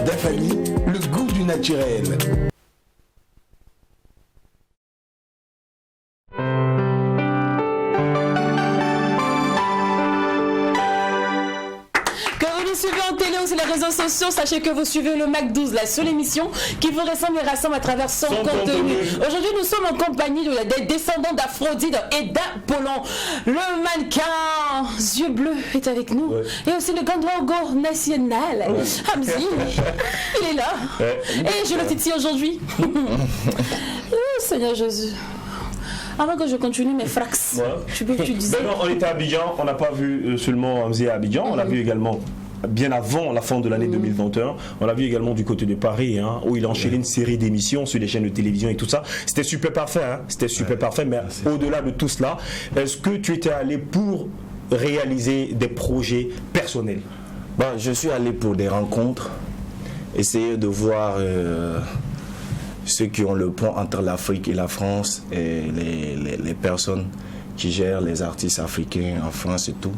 Dafani, le goût du naturel. Sur les réseaux sociaux, sachez que vous suivez le Mac 12, la seule émission qui vous ressemble et rassemble à travers son contenu. Aujourd'hui, nous sommes en compagnie des descendants d'Aphrodite et d'Apollon. Le mannequin yeux bleus est avec nous. Et aussi le grand logo national. Hamzi, il est là. Et je le titille aujourd'hui. Oh, Seigneur Jésus. Avant que je continue mes frax, tu disais... Non, on était à Abidjan, on n'a pas vu seulement Hamzi à Abidjan, on l'a vu également bien avant la fin de l'année 2021. On l'a vu également du côté de Paris, où il a enchaîné une série d'émissions sur les chaînes de télévision et tout ça. C'était super parfait, c'était super parfait, mais au-delà de tout cela, est-ce que tu étais allé pour réaliser des projets personnels? Je suis allé pour des rencontres, essayer de voir ceux qui ont le pont entre l'Afrique et la France et les personnes qui gèrent les artistes africains en France et tout.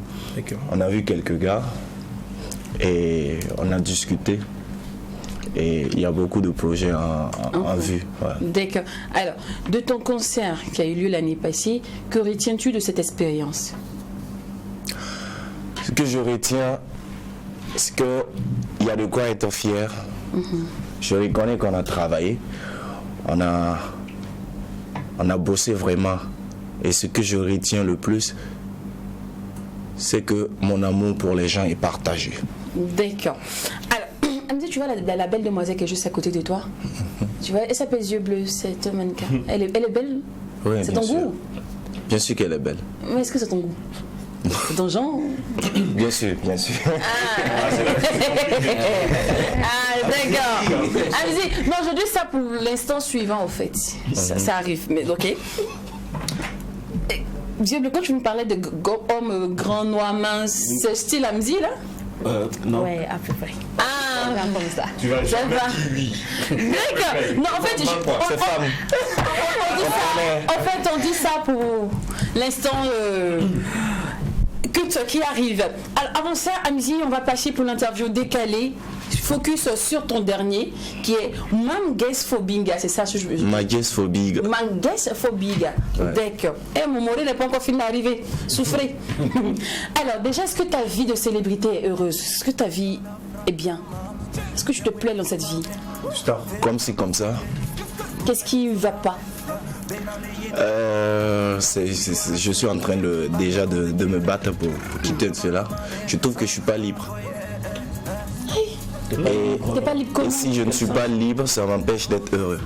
On a vu quelques gars et on a discuté et il y a beaucoup de projets en vue. D'accord. Alors, de ton concert qui a eu lieu l'année passée, que retiens-tu de cette expérience? Ce que je retiens, c'est qu'il y a de quoi être fier. Je reconnais qu'on a travaillé, on a bossé vraiment. Et ce que je retiens le plus, c'est que mon amour pour les gens est partagé. D'accord. Alors, Hamzi, tu vois la belle demoiselle qui est juste à côté de toi? Tu vois, elle s'appelle Yeux Bleus, cette mannequin. Elle est belle? Oui, c'est ton goût? Bien sûr qu'elle est belle. Mais est-ce que c'est ton goût? C'est ton genre? Bien sûr, bien sûr. D'accord. Hamzi, non, je dis ça pour l'instant suivant, au fait. Ça arrive, mais ok. Monsieur Bleco, tu me parlais de homme grand, noir, mince, c'est style Amzi là? Non. Ouais, à peu près. Ah, comme ça. Tu vas Ça va. D'accord. Non, en fait, C'est femme. on dit ça pour l'instant culte qui arrive. Alors, avant ça, Amzi, on va passer pour l'interview décalée. Focus sur ton dernier qui est Mangesphobinga, c'est ça ce que je veux dire. Mangesphobinga. Mangesphobinga. D'accord. Et mon mot n'est pas encore fini d'arriver. Souffrez. Alors, déjà, est-ce que ta vie de célébrité est heureuse? Est-ce que ta vie est bien? Est-ce que tu te plais dans cette vie? Comme c'est comme ça. Qu'est-ce qui ne va pas? Je suis en train déjà de me battre pour quitter cela. Je trouve que je suis pas libre. T'es pas libre comment? Et si je ne suis pas libre, ça m'empêche d'être heureux.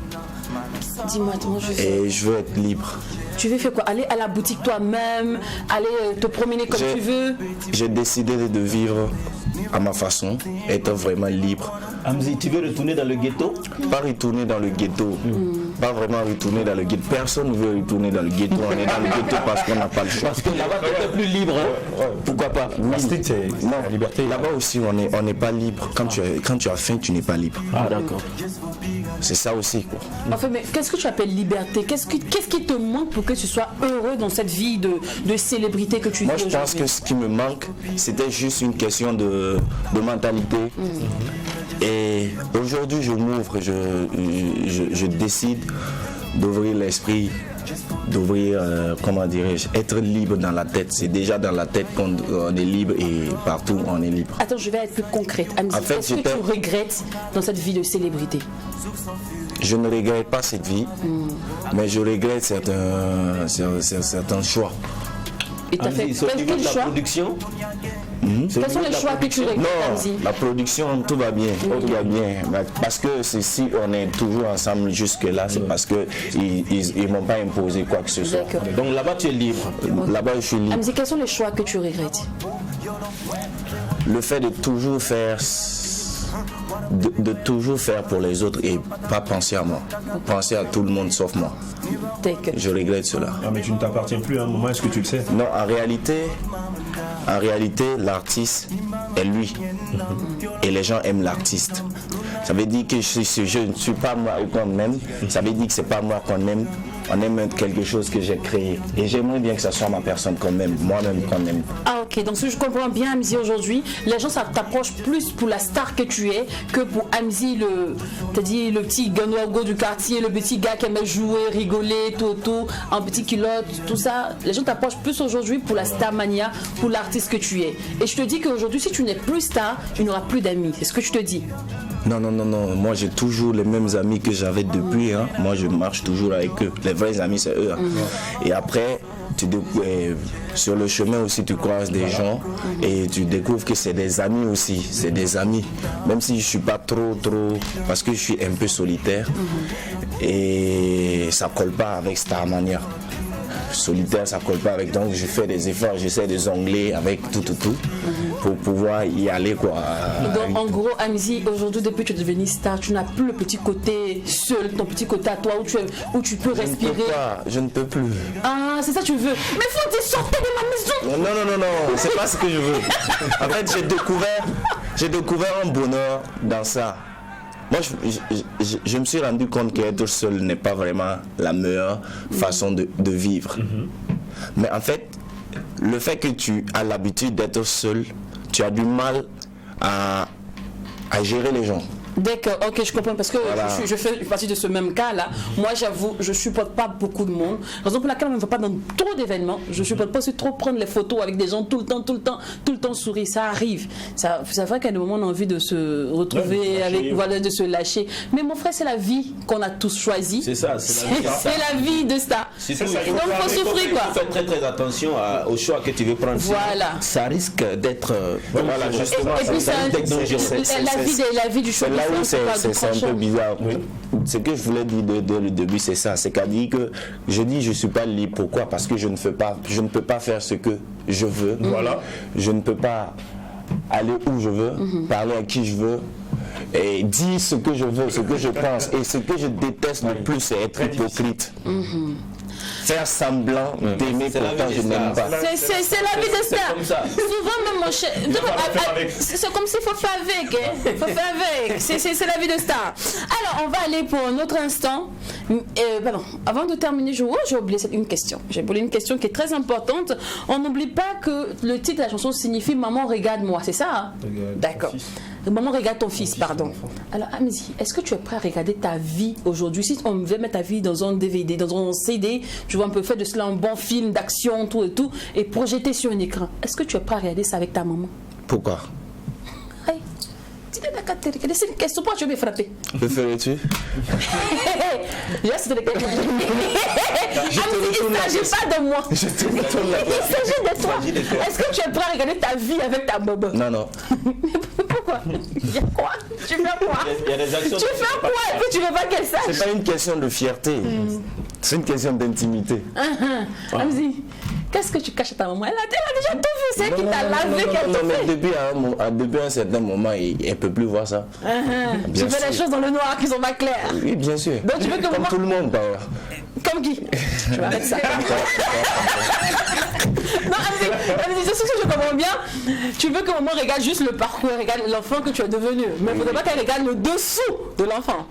Dis-moi, comment je fais? Et je veux être libre. Tu veux faire quoi? Aller à la boutique toi-même? Aller te promener comme tu veux? J'ai décidé de vivre à ma façon, être vraiment libre. Amzi, tu veux retourner dans le ghetto? Pas retourner dans le ghetto. Pas vraiment retourner dans le ghetto. Personne ne veut retourner dans le ghetto. On est dans le ghetto parce qu'on n'a pas le choix. Parce que là-bas, tu es plus libre. Hein? Pourquoi pas? La street, c'est la liberté. Là-bas aussi, on n'est pas libre. Quand tu as faim, tu n'es pas libre. Ah, d'accord. C'est ça aussi, quoi. Enfin, mais qu'est-ce que tu appelles liberté? Qu'est-ce qui te manque pour que tu sois heureux dans cette vie de célébrité que tu vis Moi, je pense aujourd'hui? que ce qui me manque, c'était juste une question de mentalité. Et aujourd'hui, je m'ouvre, je décide d'ouvrir l'esprit, d'ouvrir, comment dirais-je, être libre dans la tête. C'est déjà dans la tête qu'on est libre et partout on est libre. Attends, je vais être plus concrète. Amzi, En fait, qu'est-ce que tu regrettes dans cette vie de célébrité? Je ne regrette pas cette vie, mais je regrette certains choix. Et tu as fait Amzi, au niveau quel de la choix? production? Quels sont les choix que tu regrettes, Amzi? Non, la production, tout va bien, tout va bien. Parce que si on est toujours ensemble jusque-là, c'est parce qu'ils ne m'ont pas imposé quoi que ce soit. D'accord. Donc là-bas, tu es libre. Là-bas, je suis libre. Amzi, quels sont les choix que tu regrettes? Le fait de toujours faire de toujours faire pour les autres et pas penser à moi. Penser à tout le monde sauf moi. Je regrette cela. Ah, mais tu ne t'appartiens plus à un moment, est-ce que tu le sais? Non, en réalité, l'artiste est lui. Et les gens aiment l'artiste. Ça veut dire que je ne suis pas moi qu'on aime. Ça veut dire que c'est pas moi qu'on aime. On aime quelque chose que j'ai créé. Et j'aimerais bien que ce soit ma personne qu'on aime, moi-même qu'on aime. Ah ok, donc si je comprends bien Amzi aujourd'hui, les gens ça t'approche plus pour la star que tu es que pour Amzi le petit ganoago du quartier, le petit gars qui aime jouer, rigoler, tout, en petit culotte, tout ça. Les gens t'approchent plus aujourd'hui pour la star mania, pour l'artiste que tu es. Et je te dis qu'aujourd'hui si tu n'es plus star, tu n'auras plus d'amis. C'est ce que je te dis. Non. Moi, j'ai toujours les mêmes amis que j'avais depuis. Hein. Moi, je marche toujours avec eux. Les vrais amis, c'est eux. Hein. Et après, sur le chemin aussi, tu croises des gens et tu découvres que c'est des amis aussi. C'est des amis. Même si je ne suis pas trop, parce que je suis un peu solitaire. Et ça ne colle pas avec Starmania. Solitaire, ça colle pas avec, donc je fais des efforts, j'essaie de jongler avec tout pour pouvoir y aller quoi. Donc en gros Amzi, aujourd'hui depuis que tu es devenu star, tu n'as plus le petit côté seul, ton petit côté à toi où tu peux respirer. Je ne peux plus. Ah c'est ça que tu veux. Mais faut te sortir de ma maison. Non, c'est pas ce que je veux. En fait j'ai découvert un bonheur dans ça. Moi, je me suis rendu compte qu'être seul n'est pas vraiment la meilleure façon de vivre. Mais en fait, le fait que tu as l'habitude d'être seul, tu as du mal à gérer les gens. D'accord, ok, je comprends parce que voilà. je fais partie de ce même cas là. Moi j'avoue, je supporte pas beaucoup de monde. Raison pour laquelle on ne va pas dans trop d'événements. Je supporte pas aussi trop prendre les photos avec des gens tout le temps sourire. Ça arrive. C'est vrai qu'à des moments on a envie de se retrouver avec, voilà, de se lâcher. Mais mon frère, c'est la vie qu'on a tous choisie. C'est ça, c'est la vie de ça. Et donc il faut souffrir quoi. Il faut faire très attention au choix que tu veux prendre. Voilà. Ça risque d'être voilà, justement. Et puis la vie du choix. C'est un peu bizarre. Oui. Ce que je voulais dire dès le début, c'est ça. C'est qu'à dire que je dis je ne suis pas libre. Pourquoi? Parce que je ne peux pas faire ce que je veux. Voilà. Je ne peux pas aller où je veux, parler à qui je veux. Et dire ce que je veux, ce que je pense. Et ce que je déteste le plus, c'est être hypocrite. faire semblant d'aimer, pourtant je n'aime pas. C'est la vie de star. Souvent même mon cher, c'est comme s'il faut faire avec. Faut faire avec. C'est la vie de star. Alors on va aller pour un autre instant. Pardon, avant de terminer, j'ai oublié une question. J'ai oublié une question qui est très importante. On n'oublie pas que le titre de la chanson signifie Maman regarde-moi, c'est ça hein? D'accord. Maman regarde ton fils, pardon. Alors Amzi, est-ce que tu es prêt à regarder ta vie aujourd'hui? Si on veut mettre ta vie dans un DVD, dans un CD, tu vois, on peut faire de cela un bon film d'action, tout et tout, et projeter sur un écran. Est-ce que tu es prêt à regarder ça avec ta maman? Pourquoi? C'est une question, pourquoi tu veux me frapper? Que ferais-tu? Il ne s'agit pas de moi. Il s'agit de toi. Est-ce que tu es prêt à regarder ta vie avec ta maman? Non. Pourquoi? Il y a quoi? Tu fais quoi? Il y a des actions. Tu fais quoi et puis tu veux pas qu'elle sache? C'est pas une question de fierté. C'est une question d'intimité. Amzi, qu'est-ce que tu caches à ta maman? Elle a déjà tout vu. C'est qui t'a lavé qu'elle te fait. Depuis un certain moment, elle ne peut plus voir ça. Tu fais les choses dans le noir qui sont pas claires. Oui, bien sûr. Donc, tu veux que comme maman... tout le monde d'ailleurs. Comme qui? Je vais arrêter ça. Non, Amzi, c'est ce que je comprends bien. Tu veux que maman regarde juste le parcours, regarde l'enfant que tu es devenu. Mais il ne faudrait pas qu'elle regarde le dessous de l'enfant.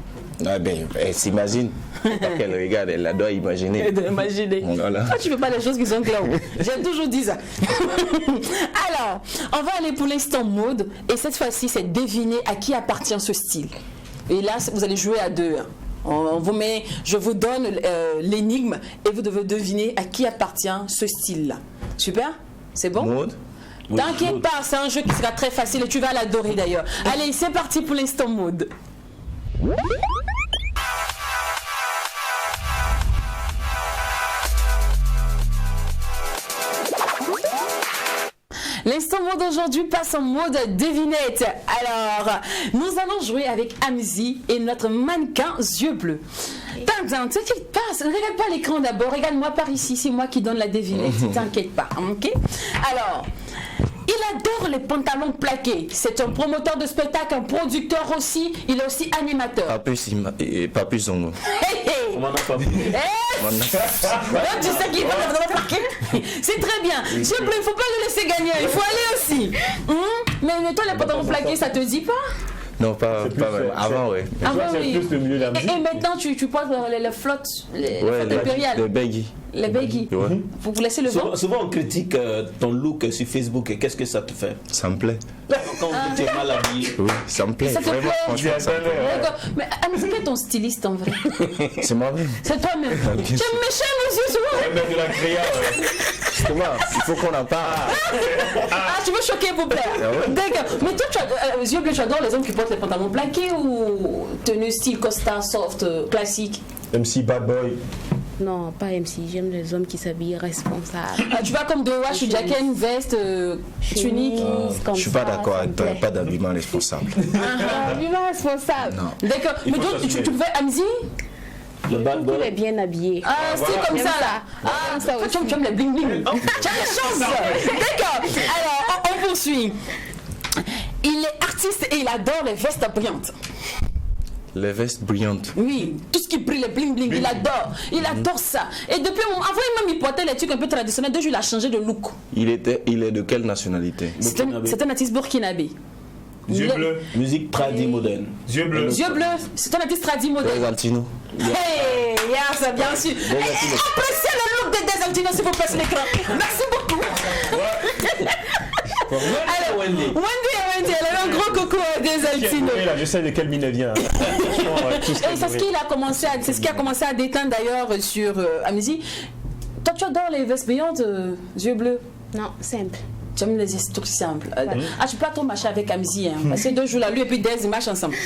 Ah ben, elle s'imagine. Pas qu'elle regarde, elle la doit imaginer. Voilà. Ah, tu ne fais pas les choses qui sont claires. J'ai toujours dit ça. Alors, on va aller pour l'instant mode. Et cette fois-ci, c'est deviner à qui appartient ce style. Et là, vous allez jouer à deux. Je vous donne l'énigme et vous devez deviner à qui appartient ce style-là. Super? C'est bon? Mode? T'inquiète pas, c'est un jeu qui sera très facile et tu vas l'adorer d'ailleurs. Allez, c'est parti pour l'instant mode. L'instant mode d'aujourd'hui passe en mode devinette. Alors, nous allons jouer avec Amzi et notre mannequin yeux bleus. Tintin, t'inquiète pas, regarde pas l'écran d'abord, regarde-moi par ici, c'est moi qui donne la devinette, t'inquiète pas, ok? Alors, il adore les pantalons plaqués. C'est un promoteur de spectacle, un producteur aussi, il est aussi animateur. Papus Zongo. Donc, tu sais qu'il va te plaquer. C'est très bien. S'il vous plaît, il ne faut pas le laisser gagner, il faut aller aussi. Mais toi, les pantalons plaqués, ça te dit pas? Non, pas vraiment. Avant, oui. Avant, oui. Et maintenant, tu portes les flottes, les flottes impériales. Les baggy. Les baggy. Ouais. Vous laissez le vent. Souvent, on critique ton look sur Facebook. Et qu'est-ce que ça te fait? Ça me plaît. Quand tu es mal habillé. Oui, ça me plaît. Ça te vraiment, plaît? franchement, ça me plaît. D'accord. Mais Amzi, qui est ton styliste en vrai? C'est moi-même. C'est toi-même. Tu es méchant, monsieur, souvent. Justement, il faut qu'on en parle. Ah, tu veux choquer pour plaire. D'accord. Mais toi, yeux bleus, tu adores les hommes qui portent les pantalons plaqués ou tenue style Costa, soft, classique? MC Bad Boy. Non, pas MC. J'aime les hommes qui s'habillent responsables. Ah, tu vas comme de wash, jacket, veste, tunique. Je suis pas d'accord avec toi, pas d'habillement responsable. Habillement responsable. Non. D'accord. Mais donc, tu veux Amzi? Le bad boy. Il est bien habillé. Ah, c'est comme ça là. Ah, ça aussi. Tu aimes les bling bling. Tu as la chance. D'accord. Alors, on poursuit. Il est artiste et il adore les vestes brillantes. Les vestes brillantes. Oui, tout ce qui brille, les bling bling, il adore. Il adore ça. Et depuis un moment, avant même il portait les trucs un peu traditionnels, déjà il a changé de look. Il est de quelle nationalité? C'est un artiste burkinabé. Yeux bleus. Musique tradie moderne. Yeux bleus. Yeux bleus, c'est un artiste tradit moderne. Desaltino. Hey, yes, bien sûr. Appréciez le look de Desaltino s'il vous plaît sur l'écran. Merci beaucoup. Alors, Wendy, elle a un gros coco à Desaltino. Je sais de quelle mine elle vient. Et c'est ce qui a commencé à déteindre d'ailleurs sur Amzi. Toi, tu adores les vestes brillantes, yeux bleus? Non, simple. Tu aimes les trucs simples. Ah, tu peux pas trop marcher avec Amzi, hein, parce que 2 jours là, lui et puis Dez, ils marchent ensemble.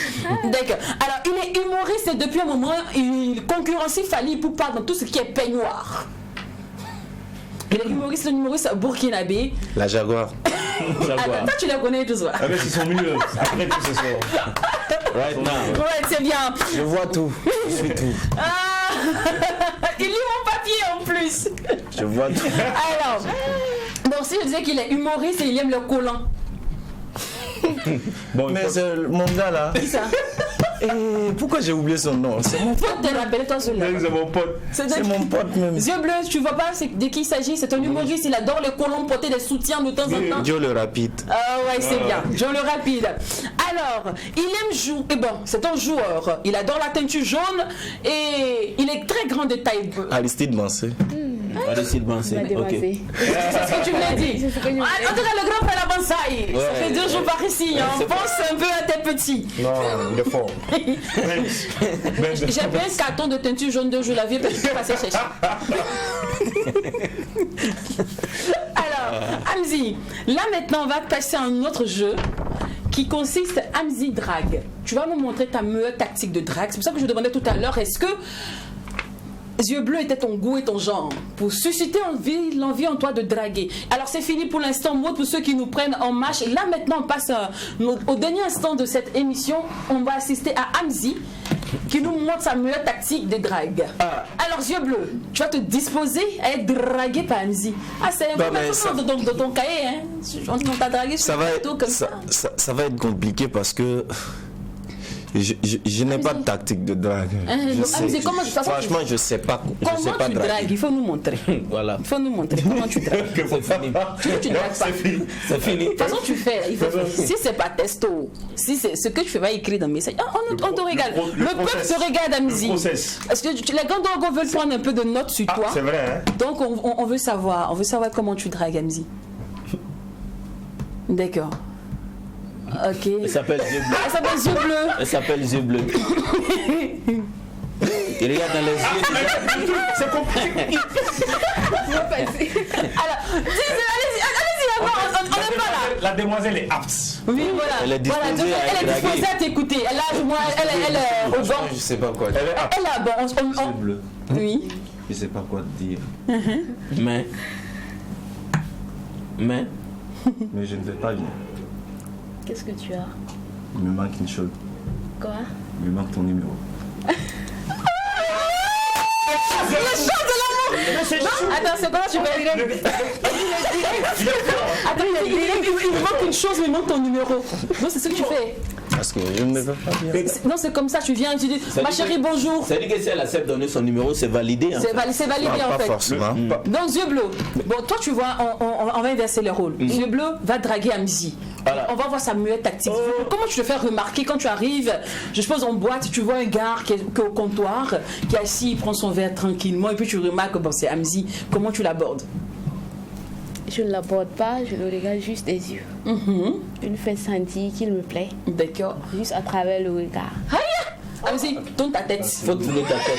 D'accord. Alors, il est humoriste et depuis un moment, il concurrencie Fally Ipupa dans tout ce qui est peignoir. Il est humoriste burkinabé. La Jaguar. Attends, toi, tu la connais tous, voilà. Ah, mais ils sont mieux. Après tout ce soir. Right now. Ouais, c'est bien. Je vois tout. Je suis tout. Ah, il lit mon papier en plus. Je vois tout. Alors, donc si je disais qu'il est humoriste et il aime le collant. Bon, mais mon gars là. Qui ça? Et pourquoi j'ai oublié son nom? C'est mon Faut te rappeler toi celui-là. C'est mon pote. C'est mon pote même. Yeux bleus, tu vois pas de qui il s'agit? C'est un humoriste, il adore les colons porter des soutiens de temps en temps. Joe le rapide. Ah ouais, c'est bien. Joe le rapide. Alors, il aime jouer. Et bon, c'est un joueur. Il adore la teinture jaune et il est très grand de taille. Aristide Mancé. Aristide Mancé. Il m'a Ok. dévancé. C'est ce que tu voulais dire. C'est ce que je voulais En tout cas, le grand frère Avançaï. Ça fait 2 jours par ici. Hein. c'est Pense un peu à tes petits. Non, il est fort. J'ai pris un carton de teinture jaune 2 jours la vie parce que je passais chercher. Alors, Hamzi, là maintenant on va passer à un autre jeu qui consiste Hamzi Drag. Tu vas me montrer ta meilleure tactique de drague. C'est pour ça que je demandais tout à l'heure, est-ce que Yeux bleus était ton goût et ton genre pour susciter l'envie en toi de draguer. Alors c'est fini pour l'instant, mode pour ceux qui nous prennent en marche. Là maintenant on passe au dernier instant de cette émission. On va assister à Hamzi qui nous montre sa meilleure tactique de drague. Alors Yeux bleus, tu vas te disposer à être dragué par Hamzi. Ah c'est un peu dans ton cahier, hein. On t'a dragué sur le plateau comme ça. Ça va être compliqué parce que je n'ai pas de tactique de drague. Franchement, je sais pas. Comment tu dragues? Il faut nous montrer. Voilà. Il faut nous montrer comment tu dragues. C'est fini. Tu dragues pas. C'est fini. De toute façon, tu fais. Si c'est pas testo, si c'est ce que tu fais pas écrit dans le message, on te regarde. Le peuple se regarde à musique. Parce que les grands dogos veulent prendre un peu de notes sur toi. C'est vrai, hein? Donc on veut savoir. On veut savoir comment tu dragues, Hamzi. D'accord. Ok. Elle s'appelle Yeux bleus. Elle s'appelle Yeux bleus. Elle s'appelle Yeux bleus. Il regarde dans les yeux. C'est compliqué. Alors, allez-y, on n'est pas là. La demoiselle est apte. Oui, voilà. Elle est disposée donc, à elle est draguer. disposée à t'écouter. Elle est au banc. Je sais pas quoi. Elle est à banc. Yeux bleus. Oui. Je sais pas quoi te dire. Mais Mais je ne vais pas bien. Qu'est-ce que tu as? Il me manque une chose. Quoi? Il me manque ton numéro. Le chant de l'amour. Attends, c'est quoi? Tu vas dire. Attends, il me manque une chose, mais il manque ton numéro. Non, c'est ce que tu fais. Parce que je ne me veux pas bien. Non, c'est comme ça, tu viens, tu dis, ma chérie, bonjour. Ça dit que si elle accepte de donner son numéro, c'est validé. Hein. C'est validé en Pas fait. forcément. Donc, Yeux bleus. Bon, toi, tu vois, on va inverser les rôles. Yeux bleus va draguer Hamzi. Voilà. On va voir sa meilleure tactique. Comment tu te fais remarquer quand tu arrives? Je suppose en boîte, tu vois un gars qui est au comptoir, qui est assis, il prend son verre tranquillement, et puis tu remarques que bon, c'est Hamzi. Comment tu l'abordes? Je ne l'aborde pas, je le regarde juste des yeux. Je lui fais sentir qu'il me plaît, D'accord. juste à travers le regard. Hamzi, tourne ta tête. Faut tourner ta tête.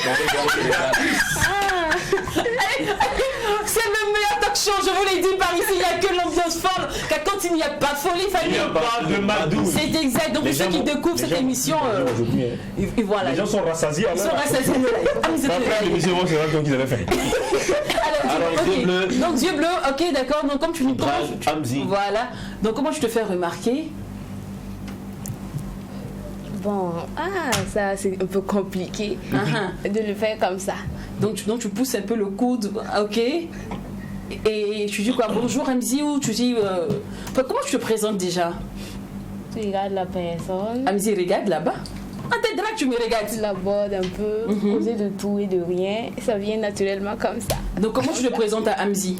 C'est le meilleur talk show, je vous l'ai dit, par ici, il n'y a que l'ambiance folle. Car quand il n'y a pas de folie, famille. Il parle de Madou. C'est exact. Donc, pour ceux qui découvrent cette émission, et voilà. Les gens sont rassasiés. Ils sont rassasiés. Hamzi, Après l'émission, c'est vrai qu'ils avaient fait. Alors, ok. Yeux bleus. Donc, Yeux bleus, ok, d'accord. Donc, comme tu nous Drage Hamzi. Voilà. Donc, comment tu te fais remarquer? Bon, ça c'est un peu compliqué de le faire comme ça. Donc, tu pousses un peu le coude, ok. Et tu dis quoi? Bonjour Hamzi, ou tu dis. Comment tu te présentes déjà? Tu regardes la personne, Hamzi, regarde là-bas. Ah, t'es drague, tu me regardes. tu l'abordes un peu, causer de tout et de rien, et ça vient naturellement comme ça. Donc, comment tu te présentes à Hamzi?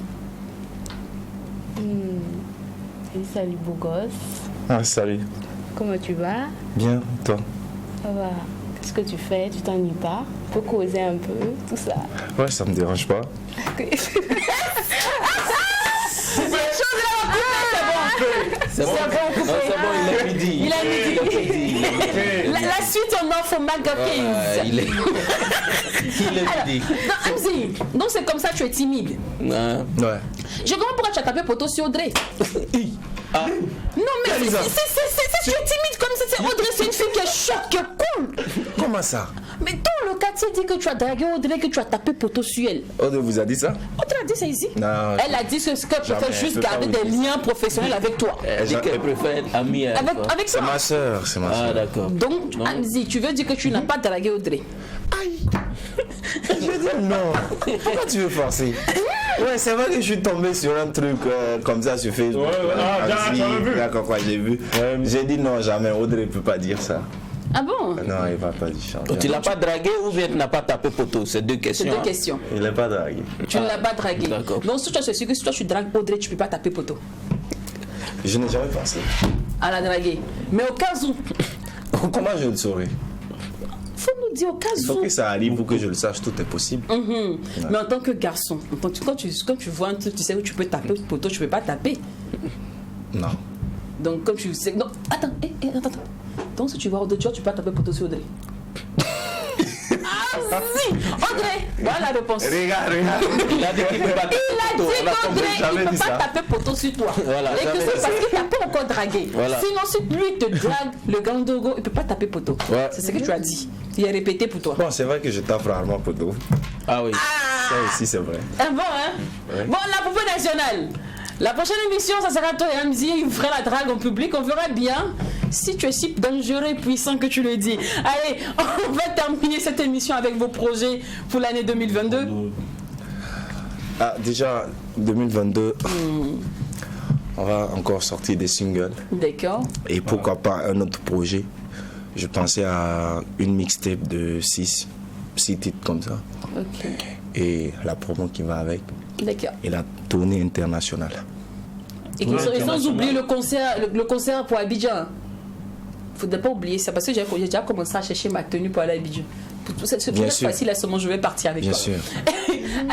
Salut beau gosse, Ah, salut. comment tu vas? Bien, toi? Ça va. Qu'est-ce que tu fais? Tu t'ennuies pas? On peut causer un peu, tout ça. Ouais, ça me dérange pas. C'est bon. C'est bon, Non, c'est bon, il a midi. Il a midi. La suite, on offre Maga 15. Il est midi. Donc, Hamzi, donc c'est comme ça que tu es timide. Hein? Ouais. Je comprends pourquoi tu as tapé poteau sur Audrey. Ah. Non, mais tu es timide comme ça. C'est Audrey, c'est une fille qui est chouette, qui est cool. Comment ça? Mais tout le quartier dit que tu as dragué Audrey, que tu as tapé poteau sur elle. Audrey vous a dit ça? Audrey a dit ça ici. Non. Elle a dit qu'elle préfère Jamais, juste elle peut garder pas des vous liens professionnels avec toi. Elle dit qu'elle préfère être amie avec toi. Avec C'est toi. ma soeur, c'est ma soeur. Ah, d'accord. Donc, Non. Hamzi, tu veux dire que tu n'as pas dragué Audrey? Je veux dire non. Pourquoi tu veux forcer? Ouais, c'est vrai que je suis tombé sur un truc comme ça sur Facebook. Ouais, ah, tu as vu? D'accord, quoi, j'ai vu. J'ai dit non, jamais. Audrey ne peut pas dire ça. Ah bon? Non, il va pas du chanter. Tu l'as pas dragué ou bien tu n'as pas tapé poteau? C'est deux questions. C'est deux questions. Il n'est pas dragué. Tu ne l'as pas dragué. D'accord. Donc, si toi, c'est sûr que si toi tu dragues Audrey, tu ne peux pas taper poteau. Je n'ai jamais pensé. À la draguer. Mais au cas où, Comment je le saurais? faut nous dire au cas Il faut où. que ça arrive pour que je le sache, tout est possible. Mais en tant que garçon, quand tu vois un truc, tu sais où tu peux taper poteau, tu ne peux pas taper. Non. Donc, comme tu sais. Non, attends, attends. Donc, si tu vois Audrey, tu peux pas taper poteau sur Audrey. Ah si! Audrey! Voilà la réponse. Regarde. Il a dit qu'il peut pas taper Il a poteau. dit qu'Audrey, il jamais ne peut dit pas ça. taper poteau sur toi. Voilà, Et que jamais c'est dit parce qu'il t'a pas encore dragué. Voilà. Sinon, si lui te drague, le gandogo, il ne peut pas taper poteau. Ouais. C'est ce que tu as dit. Il a répété pour toi. Bon, c'est vrai que je tape rarement poteau. Ah oui. Ça aussi, c'est vrai. Ah bon, hein? Ouais. Bon, la poupée nationale. La prochaine émission, ça sera toi et Hamzi. Il fera la drague en public. On verra bien si tu es si dangereux et puissant que tu le dis. Allez, on va terminer cette émission avec vos projets pour l'année 2022. Ah, déjà, 2022, on va encore sortir des singles. D'accord. Et pourquoi pas un autre projet. Je pensais à une mixtape de 6 titres comme ça. Ok. Et la promo qui va avec. D'accord. Et la tournée internationale. Et sans oublier le concert pour Abidjan. Il ne faudrait pas oublier ça parce que j'ai déjà commencé à chercher ma tenue pour aller à Abidjan. C'est Bien très sûr. facile à ce moment, je vais partir avec Bien toi. sûr.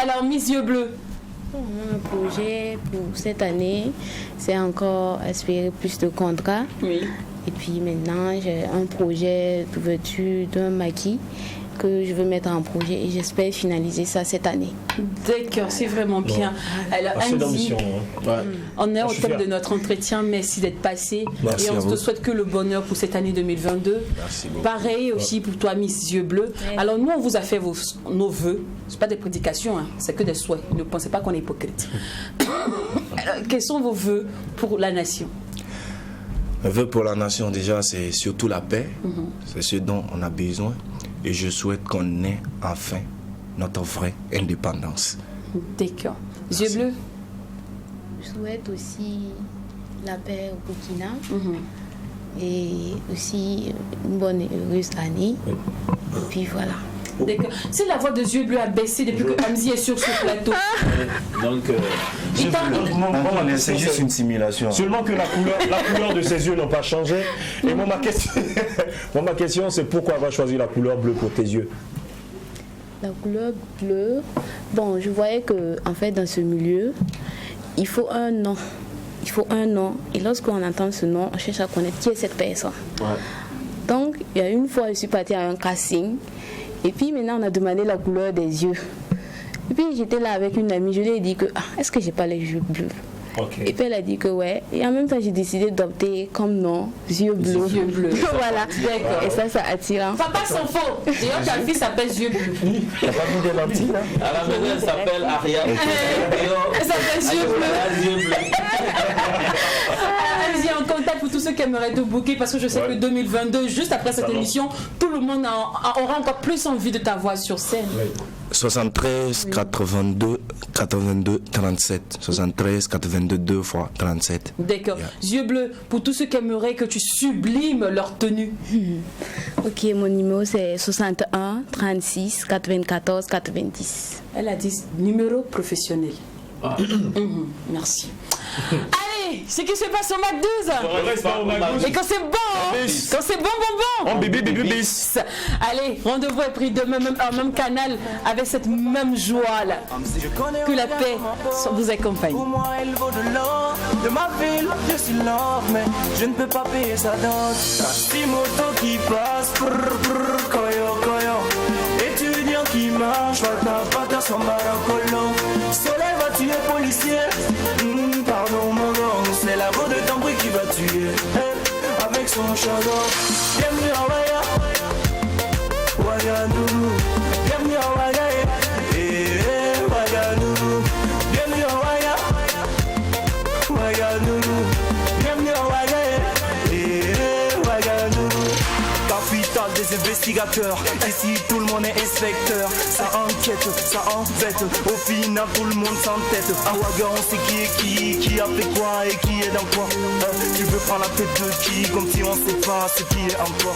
Alors, Miss Yeux Bleus. Un projet pour cette année, c'est encore espérer plus de contrats. Oui. Et puis maintenant, j'ai un projet d'ouverture d'un maquis que je veux mettre en projet et j'espère finaliser ça cette année. D'accord, c'est vraiment bien. Alors, C'est Hamzi, l'ambition. Hein. on est au Je suis thème fier. de notre entretien. Merci d'être passé. Merci et on à te vous. souhaite que le bonheur pour cette année 2022. Merci beaucoup. Pareil aussi pour toi, Miss Yeux Bleus. Alors, nous, on vous a fait nos vœux. Ce pas des prédications, hein, c'est que des souhaits. Ne pensez pas qu'on est hypocrite. Alors, quels sont vos vœux pour la nation? Un vœu pour la nation, déjà, c'est surtout la paix. C'est ce dont on a besoin. Et je souhaite qu'on ait enfin notre vraie indépendance. D'accord. Yeux Bleus? Je souhaite aussi la paix au Burkina et aussi une bonne et heureuse année. Et puis voilà. D'accord. Si la voix de Yeux Bleus a baissé depuis que Hamzi est sur ce plateau. Donc, C'est juste une simulation. Seulement que la couleur de ses yeux n'ont pas changé. Et moi, ma question, c'est pourquoi avoir choisi la couleur bleue pour tes yeux? La couleur bleue, bon, je voyais que en fait dans ce milieu, il faut un nom. Il faut un nom. Et lorsqu'on entend ce nom, on cherche à connaître qui est cette personne. Donc, il y a une fois, je suis partie à un casting. Et puis maintenant, on a demandé la couleur des yeux. Et puis j'étais là avec une amie, je lui ai dit que est-ce que j'ai pas les yeux bleus? Et puis elle a dit que ouais. Et en même temps, j'ai décidé d'opter comme nom, yeux bleus. Yeux bleus. Voilà. D'accord. Et ça attirant. Papa s'en faux. D'ailleurs, ta fille s'appelle Yeux Bleus. T'as pas mis des lentilles là? à la maison, elle s'appelle Ariane. Elle s'appelle Yeux Bleus. Yeux bleus. Allez-y en contact pour tous ceux qui aimeraient te booker parce que je sais que 2022, juste après cette émission, tout le monde aura encore plus envie de ta voix sur scène. 73 82 82 37. 73 82 2 fois 37. D'accord. Yeux Bleus, pour tous ceux qui aimeraient que tu sublimes leur tenue. Ok, mon numéro c'est 61 36 94 90. Elle a dit numéro professionnel. Merci. Allez, ce qui se passe au Mac 12. Et quand c'est bon, quand c'est bon. Oh, bébé, bis. Allez, rendez-vous est pris demain, même canal, avec cette même joie là. Que la paix vous accompagne. Pour moi, elle vaut de l'or. De ma ville, je suis l'or, mais je ne peux pas payer sa dot. La moto qui passe, koyo. Étudiant qui marche, pata son maracolo. Soleil va tuer policier. Pardon, mon nom, c'est la voix de Tambri qui va tuer. Avec son chaudron. Bienvenue à Waya. Wagadougou. Bienvenue à Waya. Wagadougou. Bienvenue à Waya. Wagadougou. Bienvenue à Waya. Wagadougou. Capitale des investigateurs. Ici tout le monde est inspecteur. Ça enquête, ça embête. Au final tout le monde s'entête. À Ouaga on sait qui a fait quoi et qui est dans quoi. Tu veux prendre la tête de qui comme si on sait pas ce qui est en toi.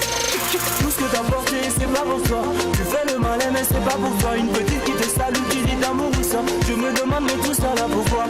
toi. Tu fais le malin mais c'est pas pour toi. Une petite qui te salue, qui dit d'amour ou ça. Je me demande mais tout ça là pourquoi.